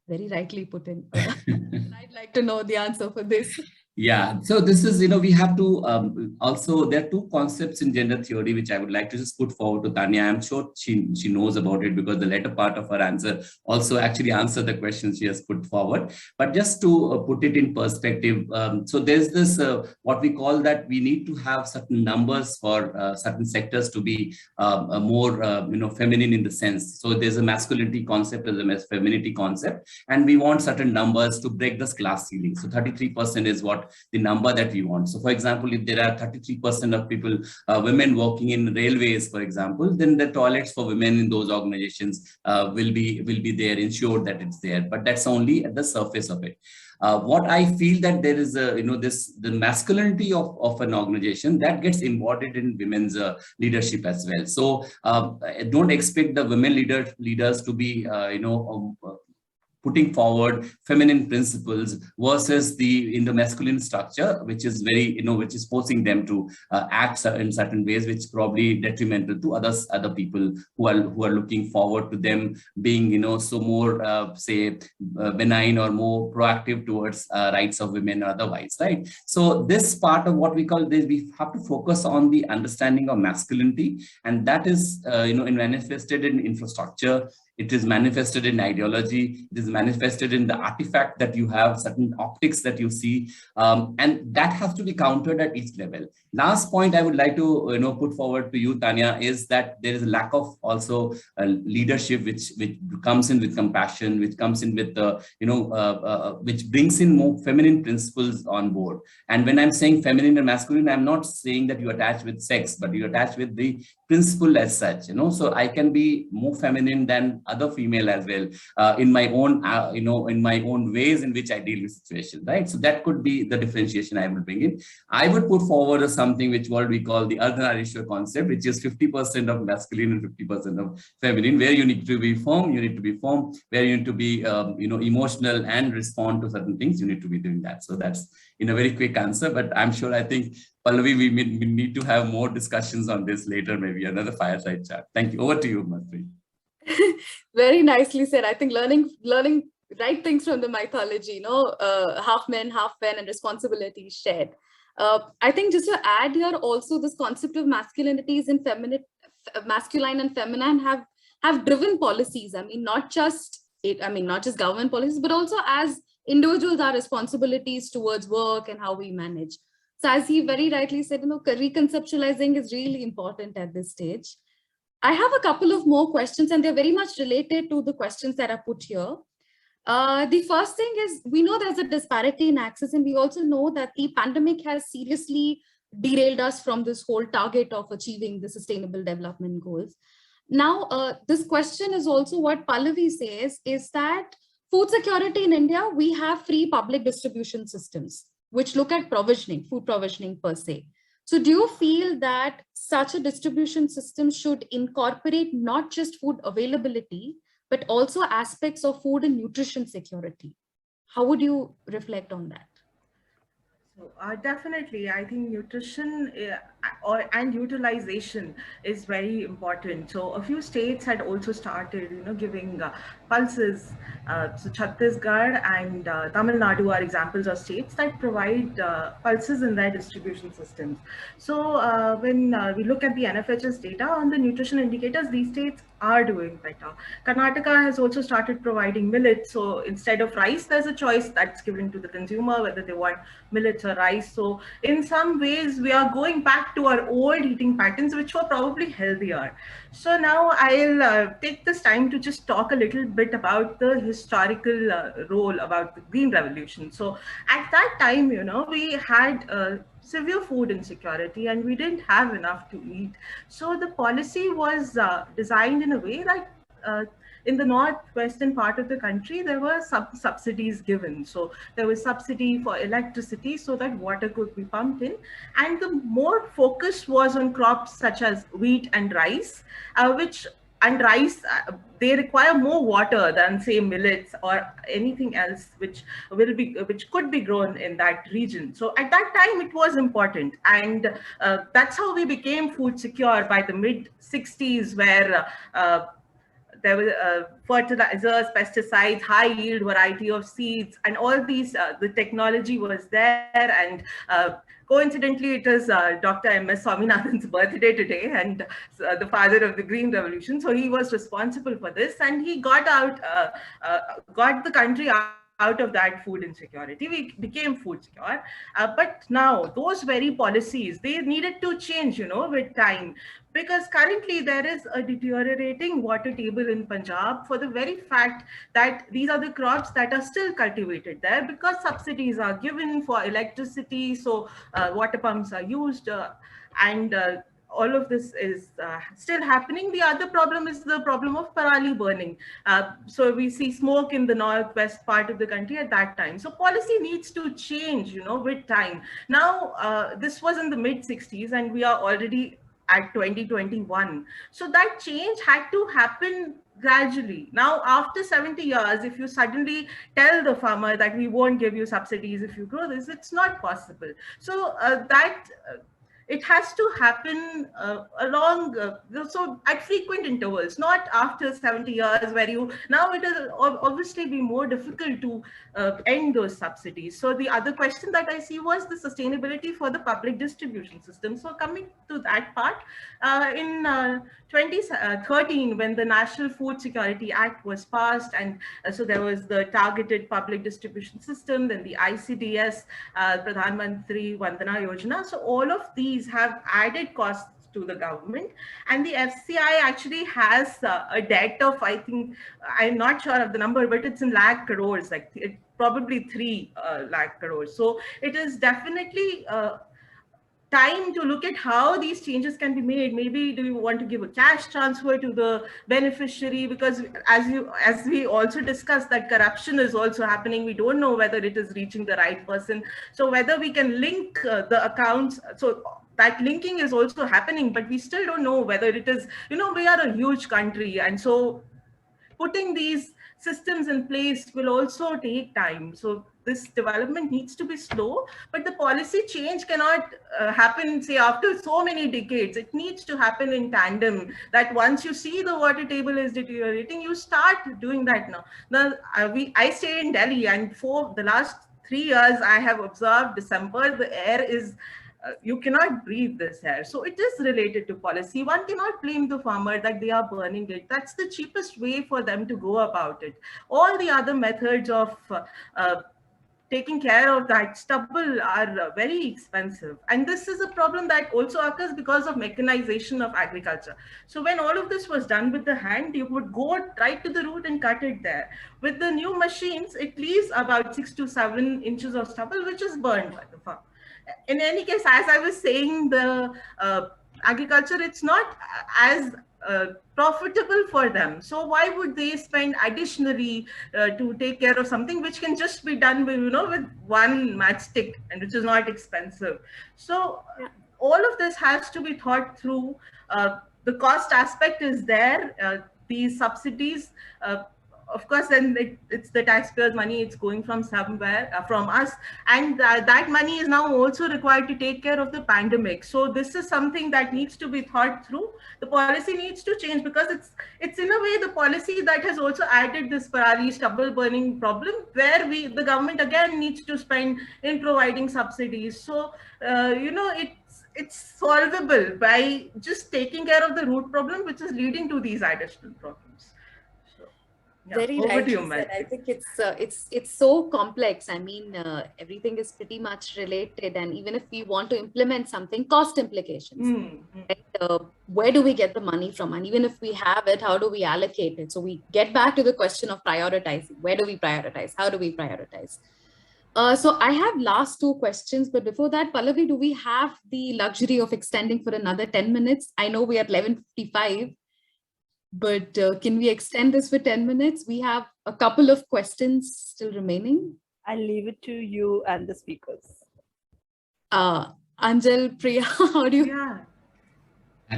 Very rightly put in. I'd like to know the answer for this. Yeah, so this is, we have to also, there are two concepts in gender theory which I would like to just put forward to Tanya. I'm sure she knows about it because the latter part of her answer also actually answered the question she has put forward. But just to put it in perspective, so there's this, what we call that we need to have certain numbers for certain sectors to be more, feminine in the sense. So there's a masculinity concept, there's a femininity concept, and we want certain numbers to break this glass ceiling. So 33% is what the number that we want. So for example, if there are 33% of people, women working in railways, for example, then the toilets for women in those organizations will be there, ensured that it's there. But that's only at the surface of it. What I feel that there is the masculinity of an organization that gets embodied in women's leadership as well. So don't expect the women leaders to be putting forward feminine principles versus in the masculine structure, which is very, which is forcing them to act in certain ways, which probably detrimental to other people who are looking forward to them being, so more, say, benign or more proactive towards rights of women or otherwise, right? So this part of what we call this, we have to focus on the understanding of masculinity, and that is, manifested in infrastructure. It is manifested in ideology. It is manifested in the artifact that you have, certain optics that you see, and that has to be countered at each level. Last point I would like to put forward to you, Tanya, is that there is a lack of also leadership, which comes in with compassion, which comes in with which brings in more feminine principles on board. And when I'm saying feminine and masculine, I'm not saying that you attach with sex, but you attach with the principle as such. So I can be more feminine than other female as well, in my own in my own ways in which I deal with situations, right? So that could be the differentiation I would bring in. I would put forward something which what we call the Ardhanarishwar concept, which is 50% of masculine and 50% of feminine, where you need to be firm, where you need to be emotional and respond to certain things, you need to be doing that. So that's in a very quick answer, but I'm sure, I think, Pallavi, we need to have more discussions on this later, maybe another fireside chat. Thank you. Over to you, Maitreyi. Very nicely said. I think learning right things from the mythology, half men, half men, and responsibility shared. I think just to add here, also this concept of masculinities and masculine and feminine have driven policies. I mean, not just government policies, but also as individuals, our responsibilities towards work and how we manage. So as he very rightly said, reconceptualizing is really important at this stage. I have a couple of more questions, and they're very much related to the questions that are put here. The first thing is, we know there's a disparity in access, and we also know that the pandemic has seriously derailed us from this whole target of achieving the sustainable development goals. Now, this question is also what Pallavi says, is that food security in India, we have free public distribution systems, which look at provisioning, food provisioning per se. So do you feel that such a distribution system should incorporate not just food availability, but also aspects of food and nutrition security? How would you reflect on that? So, definitely, I think nutrition and utilization is very important. So a few states had also started, giving pulses. So Chhattisgarh and Tamil Nadu are examples of states that provide pulses in their distribution systems. So when we look at the NFHS data on the nutrition indicators, these states are doing better. Karnataka has also started providing millets. So instead of rice, there's a choice that's given to the consumer whether they want millets or rice. So in some ways, we are going back back to our old eating patterns, which were probably healthier. So now I'll take this time to just talk a little bit about the historical role about the Green Revolution. So at that time, you know, we had severe food insecurity and we didn't have enough to eat. So the policy was designed in a way that in the northwestern part of the country, there were subsidies given. So there was subsidy for electricity so that water could be pumped in. And the more focus was on crops such as wheat and rice, they require more water than say millets or anything else which could be grown in that region. So at that time it was important, and that's how we became food secure by the mid 60s, where there were fertilizers, pesticides, high yield variety of seeds, and all these, the technology was there. And coincidentally, it is Dr. M.S. Swaminathan's birthday today, and the father of the Green Revolution. So he was responsible for this, and he got the country out of that food insecurity. We became food secure. But now those very policies, they needed to change, you know, with time. Because currently there is a deteriorating water table in Punjab for the very fact that these are the crops that are still cultivated there, because subsidies are given for electricity. So water pumps are used, and all of this is still happening. The other problem is the problem of parali burning. So we see smoke in the northwest part of the country at that time. So policy needs to change, you know, with time. Now, this was in the mid 60s and we are already at 2021. So that change had to happen gradually. Now, after 70 years, if you suddenly tell the farmer that we won't give you subsidies if you grow this, it's not possible. So it has to happen so at frequent intervals, not after 70 years, where now it will obviously be more difficult to end those subsidies. So the other question that I see was the sustainability for the public distribution system. So coming to that part, in 2013, when the National Food Security Act was passed, and so there was the targeted public distribution system, then the ICDS, Pradhan Mantri Vandana Yojana. So all of these have added costs to the government, and the FCI actually has a debt of, I think, I'm not sure of the number, but it's in lakh crores, like probably 3 lakh crores. So it is definitely time to look at how these changes can be made. Maybe do you want to give a cash transfer to the beneficiary? Because as we also discussed, that corruption is also happening. We don't know whether it is reaching the right person. So whether we can link the accounts, so that linking is also happening, but we still don't know whether it is, you know, we are a huge country, and so putting these systems in place will also take time. So this development needs to be slow, but the policy change cannot happen, say, after so many decades. It needs to happen in tandem, that once you see the water table is deteriorating, you start doing that now. Now, I stay in Delhi, and for the last 3 years, I have observed December, the air is, you cannot breathe this air. So it is related to policy. One cannot blame the farmer that they are burning it. That's the cheapest way for them to go about it. All the other methods of taking care of that stubble are very expensive. And this is a problem that also occurs because of mechanization of agriculture. So when all of this was done with the hand, you would go right to the root and cut it there. With the new machines, it leaves about 6 to 7 inches of stubble, which is burned by the farm. In any case, as I was saying, the agriculture, it's not as profitable for them. So why would they spend additionally to take care of something which can just be done with, you know, with one matchstick, and which is not expensive. So all of this has to be thought through. The cost aspect is there. These subsidies, of course, then it's the taxpayers' money. It's going from somewhere, from us, and that money is now also required to take care of the pandemic. So this is something that needs to be thought through. The policy needs to change, because it's in a way the policy that has also added this parali stubble burning problem, where the government again needs to spend in providing subsidies. So you know, it's solvable by just taking care of the root problem, which is leading to these additional problems. Yeah, Very over to rightly you, said. Matt. I think it's so complex. I mean, everything is pretty much related, and even if we want to implement something, cost implications. Right? Where do we get the money from? And even if we have it, how do we allocate it? So we get back to the question of prioritizing. Where do we prioritize? How do we prioritize? So I have last two questions, but before that, Pallavi, do we have the luxury of extending for another 10 minutes? I know we are at 11:55. But can we extend this for 10 minutes? We have a couple of questions still remaining. I'll leave it to you and the speakers. Anjal, Priya, how do you? Yeah.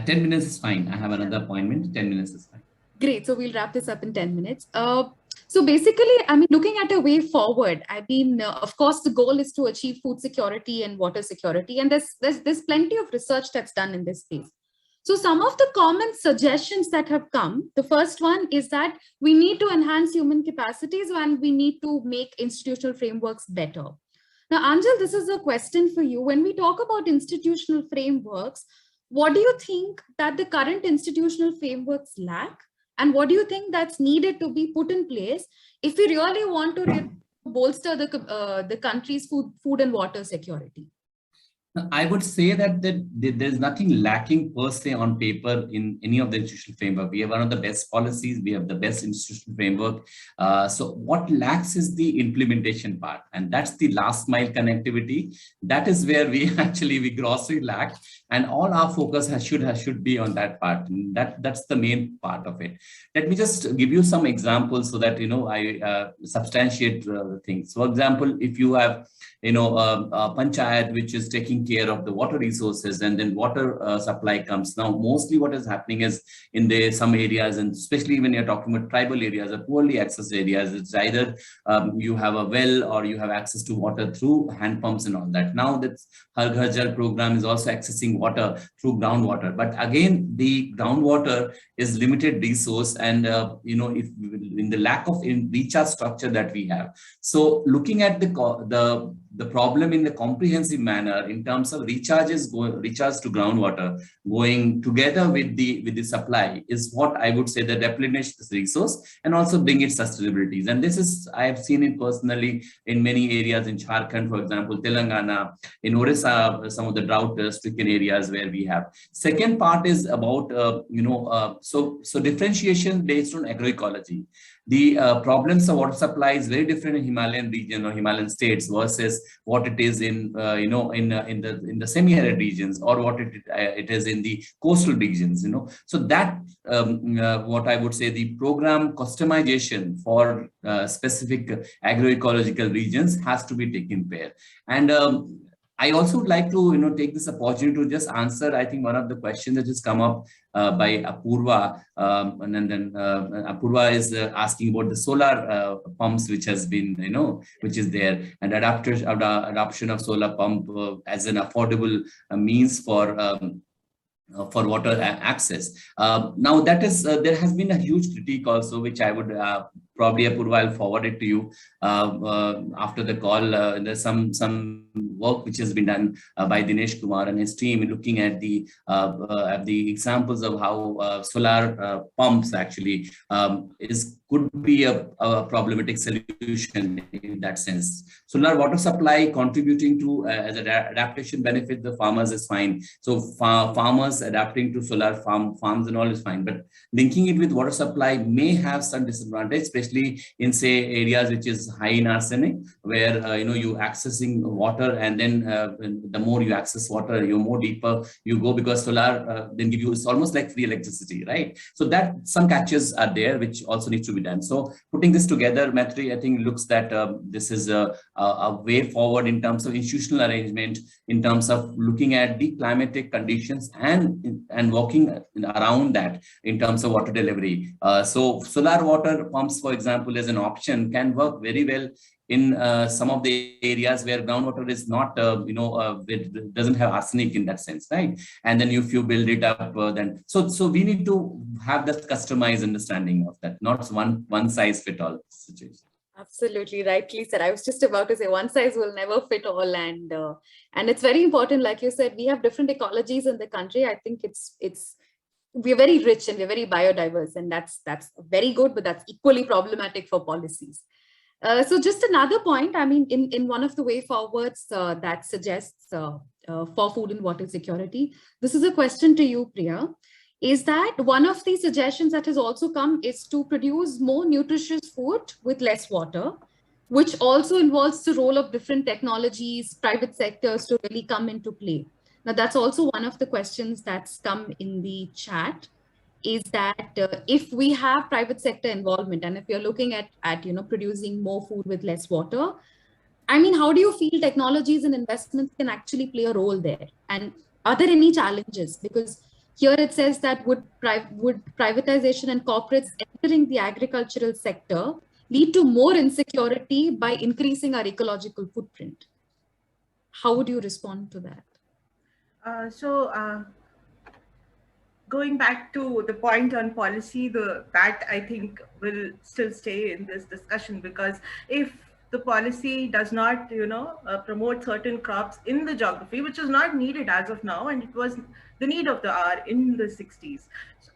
10 minutes is fine. I have another appointment. 10 minutes is fine. Great. So we'll wrap this up in 10 minutes. So basically, I mean, looking at a way forward, I mean, of course, the goal is to achieve food security and water security. And there's plenty of research that's done in this space. So some of the common suggestions that have come, the first one is that we need to enhance human capacities and we need to make institutional frameworks better. Now, Anjal, this is a question for you. When we talk about institutional frameworks, what do you think that the current institutional frameworks lack? And what do you think that's needed to be put in place if we really want to bolster the country's food and water security? I would say that there's nothing lacking per se on paper in any of the institutional framework. We have one of the best policies. We have the best institutional framework. So what lacks is the implementation part. And that's the last mile connectivity. That is where we grossly lack. And all our focus should be on that part. And that's the main part of it. Let me just give you some examples so that, I substantiate things. For example, if you have, a panchayat which is taking care of the water resources and then water supply comes. Now, mostly what is happening is in some areas, and especially when you're talking about tribal areas or poorly accessed areas, it's either you have a well or you have access to water through hand pumps and all that. Now that Har Ghar Jal program is also accessing water through groundwater. But again, the groundwater is limited resource and, if in the lack of recharge structure that we have. So looking at the problem in the comprehensive manner in terms of recharge to groundwater going together with the supply is what I would say that replenish this resource and also bring its sustainabilities. And this is, I have seen it personally in many areas in Jharkhand, for example, Telangana, in Orissa, some of the drought stricken areas where we have. Second part is about, so differentiation based on agroecology. The problems of water supply is very different in Himalayan region or Himalayan states versus what it is in the semi-arid regions or what it is in the coastal regions. So that what I would say the program customization for specific agroecological regions has to be taken care. And I also would like to take this opportunity to just answer, I think, one of the questions that has come up by Apurva, and then Apurva is asking about the solar pumps, which has been, which is there, and adoption of solar pump as an affordable means for water access. Now that is, there has been a huge critique also, which I would probably Apurva, I'll forward it to you after the call. There's some work which has been done by Dinesh Kumar and his team looking at the examples of how solar pumps actually could be a problematic solution in that sense. Solar water supply contributing to as an adaptation benefit the farmers is fine. So farmers adapting to solar farms and all is fine, but linking it with water supply may have some disadvantage, especially in say areas which is high in arsenic, where you accessing water, and then the more you access water, you more deeper you go, because solar then give you, it's almost like free electricity, right? So that some catches are there which also needs to be done. So putting this together, Maitreyi, I think looks that this is a way forward in terms of institutional arrangement, in terms of looking at the climatic conditions and working around that in terms of water delivery. So solar water pumps, for example, as an option can work very well in some of the areas where groundwater is not, it doesn't have arsenic in that sense, right? And then if you build it up, then so we need to have that customized understanding of that, not one size fit all situation. Absolutely, rightly said. I was just about to say one size will never fit all, and it's very important. Like you said, we have different ecologies in the country. I think it's we're very rich and we're very biodiverse, and that's very good, but that's equally problematic for policies. So just another point, I mean, in one of the way forwards that suggests for food and water security, this is a question to you, Priya, is that one of the suggestions that has also come is to produce more nutritious food with less water, which also involves the role of different technologies, private sectors to really come into play. Now, that's also one of the questions that's come in the chat, is that if we have private sector involvement, and if you're looking at producing more food with less water, I mean, how do you feel technologies and investments can actually play a role there? And are there any challenges? Because here it says that would privatization and corporates entering the agricultural sector lead to more insecurity by increasing our ecological footprint? How would you respond to that? Going back to the point on policy, that I think will still stay in this discussion, because if the policy does not, promote certain crops in the geography, which is not needed as of now, and it was the need of the hour in the 60s.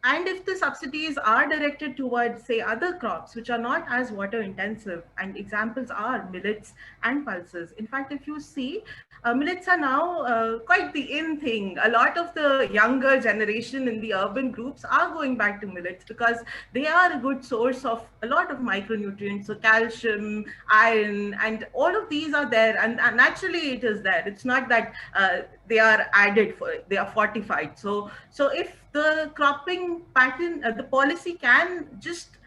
And if the subsidies are directed towards, say, other crops which are not as water intensive, and examples are millets and pulses. In fact, if you see, millets are now quite the in thing. A lot of the younger generation in the urban groups are going back to millets because they are a good source of a lot of micronutrients, so calcium, iron, and all of these are there, and naturally it is there. It's not that they are added, they are fortified. So if the cropping pattern, the policy can just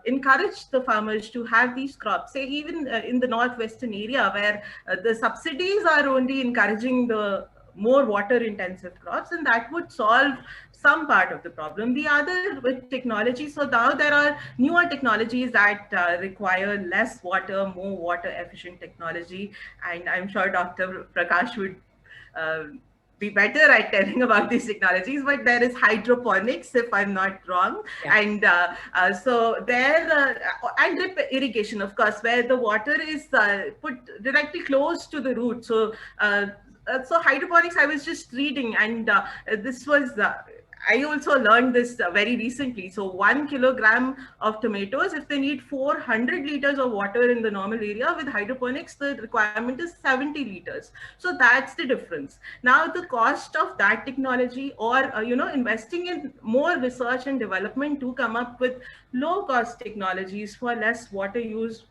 encourage the farmers to have these crops, say even in the northwestern area where the subsidies are only encouraging the more water intensive crops, and that would solve some part of the problem. The other with technology, so now there are newer technologies that require less water, more water efficient technology, and I'm sure Dr. Prakash would be better at telling about these technologies, but there is hydroponics, if I'm not wrong. Yeah. And so there, and drip irrigation, of course, where the water is put directly close to the root. So hydroponics, I was just reading, and this was, I also learned this very recently. So 1 kilogram of tomatoes, if they need 400 liters of water in the normal area, with hydroponics, the requirement is 70 liters. So that's the difference. Now, the cost of that technology, or, investing in more research and development to come up with low cost technologies for less water use,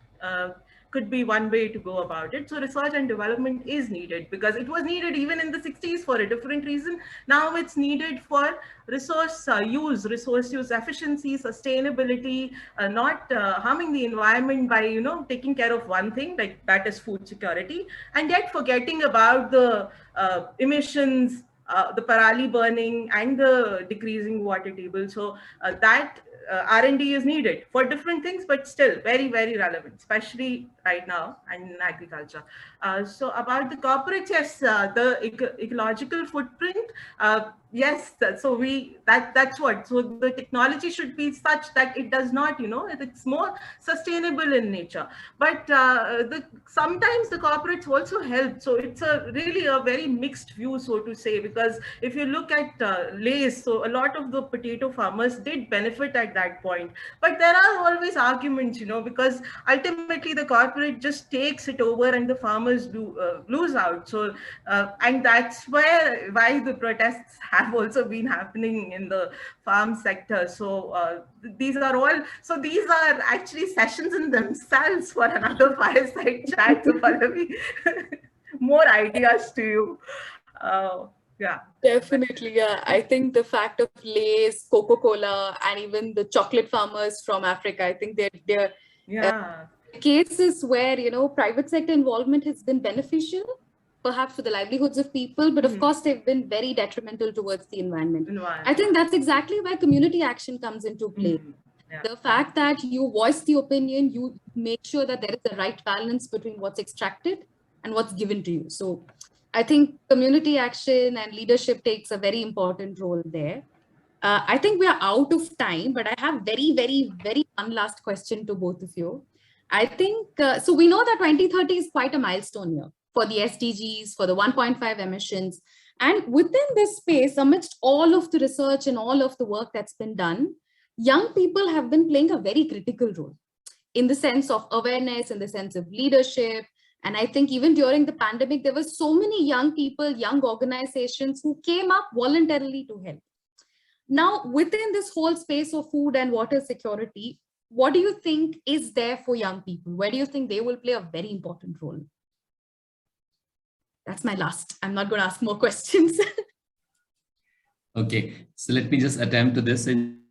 could be one way to go about it. So research and development is needed, because it was needed even in the 60s for a different reason. Now it's needed for resource use efficiency, sustainability, not harming the environment by, taking care of one thing, like that is food security, and yet forgetting about the emissions, the parali burning, and the decreasing water table. So that R&D is needed for different things, but still very, very relevant, especially right now and in agriculture. So about the corporates, yes, the ecological footprint, yes. So that's what. So the technology should be such that it does not, it's more sustainable in nature. But sometimes the corporates also help. So it's really a very mixed view, so to say, because if you look at Lay's, so a lot of the potato farmers did benefit at that point. But there are always arguments, because ultimately the corporate just takes it over and the farmers do lose out. So and that's why the protests have also been happening in the farm sector. So these are actually sessions in themselves for another fireside chat. So Pallavi, more ideas to you. Yeah, definitely. Yeah, I think the fact of Lay's, Coca-Cola, and even the chocolate farmers from Africa, I think they're cases where private sector involvement has been beneficial, perhaps for the livelihoods of people, but of course they've been very detrimental towards the environment. I think that's exactly where community action comes into play. Yeah. The fact that you voice the opinion, you make sure that there is a right balance between what's extracted and what's given to you. So I think community action and leadership takes a very important role there. I think we are out of time, but I have very, very, very one last question to both of you. I think, so we know that 2030 is quite a milestone year for the SDGs, for the 1.5 emissions. And within this space, amidst all of the research and all of the work that's been done, young people have been playing a very critical role in the sense of awareness, in the sense of leadership. And I think even during the pandemic, there were so many young people, young organizations who came up voluntarily to help. Now, within this whole space of food and water security, what do you think is there for young people? Where do you think they will play a very important role? That's my last. I'm not going to ask more questions. Okay, so let me just attempt to this.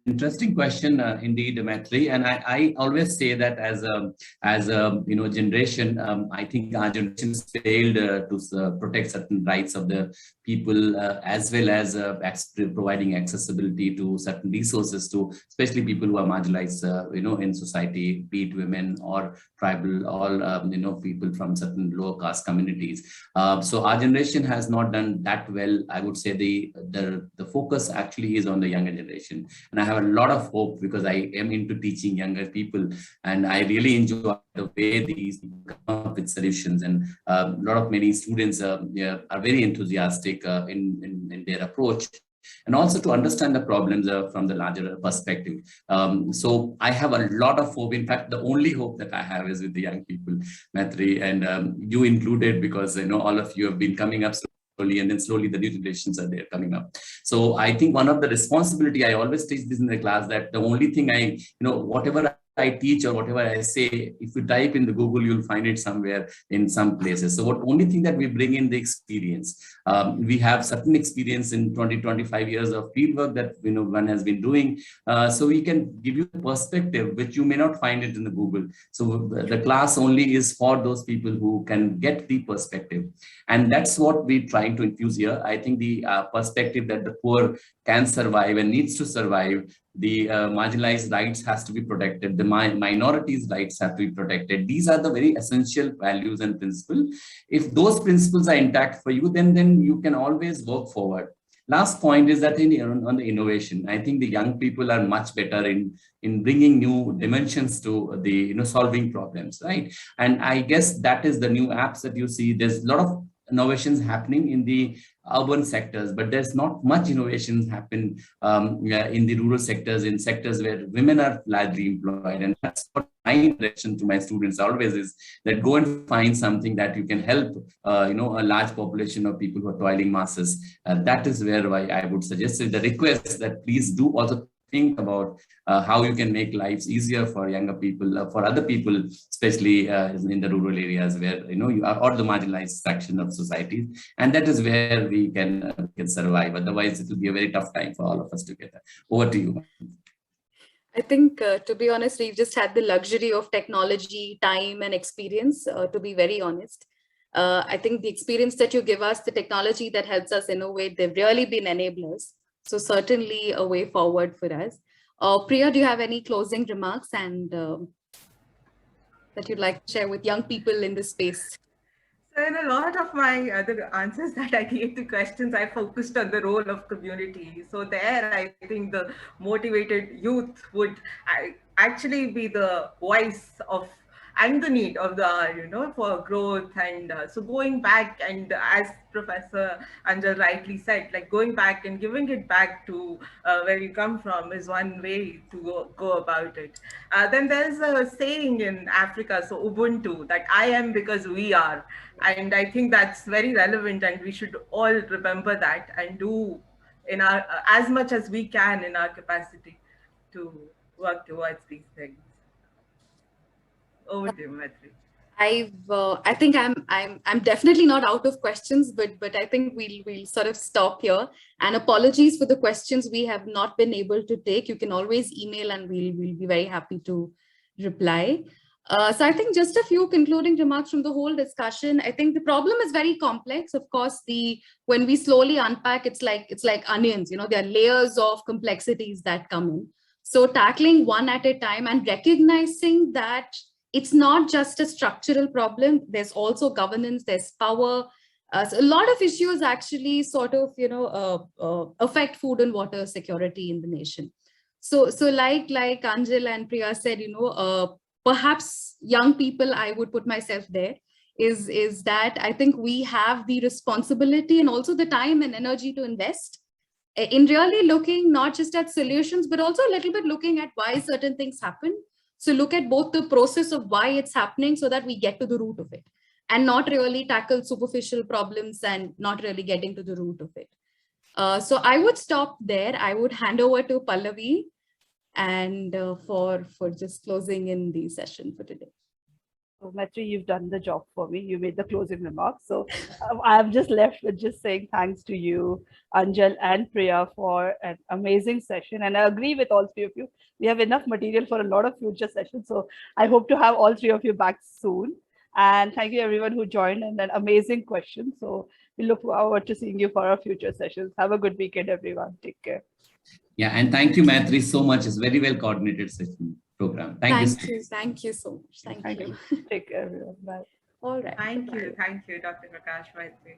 Interesting question, indeed, Maitreyi. And I always say that as a generation, I think our generation failed to protect certain rights of the people, as well as providing accessibility to certain resources to especially people who are marginalized, in society, be it women or tribal, or people from certain lower caste communities. So our generation has not done that well. I would say the focus actually is on the younger generation, and I have a lot of hope because I am into teaching younger people, and I really enjoy the way these come up with solutions. And many students are very enthusiastic in their approach, and also to understand the problems from the larger perspective. So I have a lot of hope. In fact, the only hope that I have is with the young people, Maitreyi, and you included, because all of you have been coming up slowly, and then slowly the new generations are there coming up. So I think one of the responsibility, I always teach this in the class, that the only thing whatever I teach or whatever I say, if you type in the Google, you'll find it somewhere in some places. So what only thing that we bring in the experience. We have certain experience in 20-25 years of fieldwork that one has been doing. So we can give you a perspective which you may not find it in the Google. So the class only is for those people who can get the perspective. And that's what we're trying to infuse here. I think the perspective that the poor can survive and needs to survive, the marginalized rights has to be protected, the minorities' rights have to be protected. These are the very essential values and principles. If those principles are intact for you, then you can always work forward. Last point is that on the innovation, I think the young people are much better in bringing new dimensions to the solving problems, right? And I guess that is the new apps that you see. There's a lot of innovations happening in the urban sectors, but there's not much innovations happen in the rural sectors, in sectors where women are largely employed. And that's what my direction to my students always is, that go and find something that you can help a large population of people who are toiling masses. That is where I would suggest the request that please do also think about how you can make lives easier for younger people, for other people, especially in the rural areas where you are, or the marginalized section of society, and that is where we can survive. Otherwise, it will be a very tough time for all of us together. Over to you. I think, to be honest, we've just had the luxury of technology, time, and experience. To be very honest, I think the experience that you give us, the technology that helps us innovate, they've really been enablers. So certainly a way forward for us. Priya, do you have any closing remarks and that you'd like to share with young people in this space? So in a lot of my other answers that I gave to questions, I focused on the role of community. So there, I think the motivated youth would actually be the voice of and the need of the hour, for growth. And so going back, and as Professor Anjal rightly said, like going back and giving it back to where you come from is one way to go about it. Then there's a saying in Africa, so Ubuntu, that I am because we are. And I think that's very relevant, and we should all remember that and do in our as much as we can in our capacity to work towards these things. Over to you, Maitreyi. I think I'm definitely not out of questions, but I think we'll sort of stop here. And apologies for the questions we have not been able to take. You can always email, and we'll be very happy to reply. So I think just a few concluding remarks from the whole discussion. I think the problem is very complex. Of course, when we slowly unpack, it's like onions. There are layers of complexities that come in. So tackling one at a time and recognizing that it's not just a structural problem. There's also governance, there's power. So a lot of issues actually sort of, affect food and water security in the nation. So like Anjal and Priya said, perhaps young people, I would put myself there. is that I think we have the responsibility and also the time and energy to invest in really looking not just at solutions, but also a little bit looking at why certain things happen. So look at both the process of why it's happening so that we get to the root of it, and not really tackle superficial problems and not really getting to the root of it. So I would stop there. I would hand over to Pallavi and for just closing in the session for today. So Maitreyi, you've done the job for me. You made the closing remarks. So I'm just left with just saying thanks to you, Anjal and Priya, for an amazing session. And I agree with all three of you. We have enough material for a lot of future sessions. So I hope to have all three of you back soon. And thank you everyone who joined, and an amazing question. So we look forward to seeing you for our future sessions. Have a good weekend, everyone. Take care. Yeah, and thank you, Maitreyi, so much. It's very well coordinated session program. Thank you. Thank you so much. Thank you. Take care, everyone. Bye. All right. Thank you, Dr. Prakash. Maitreyi.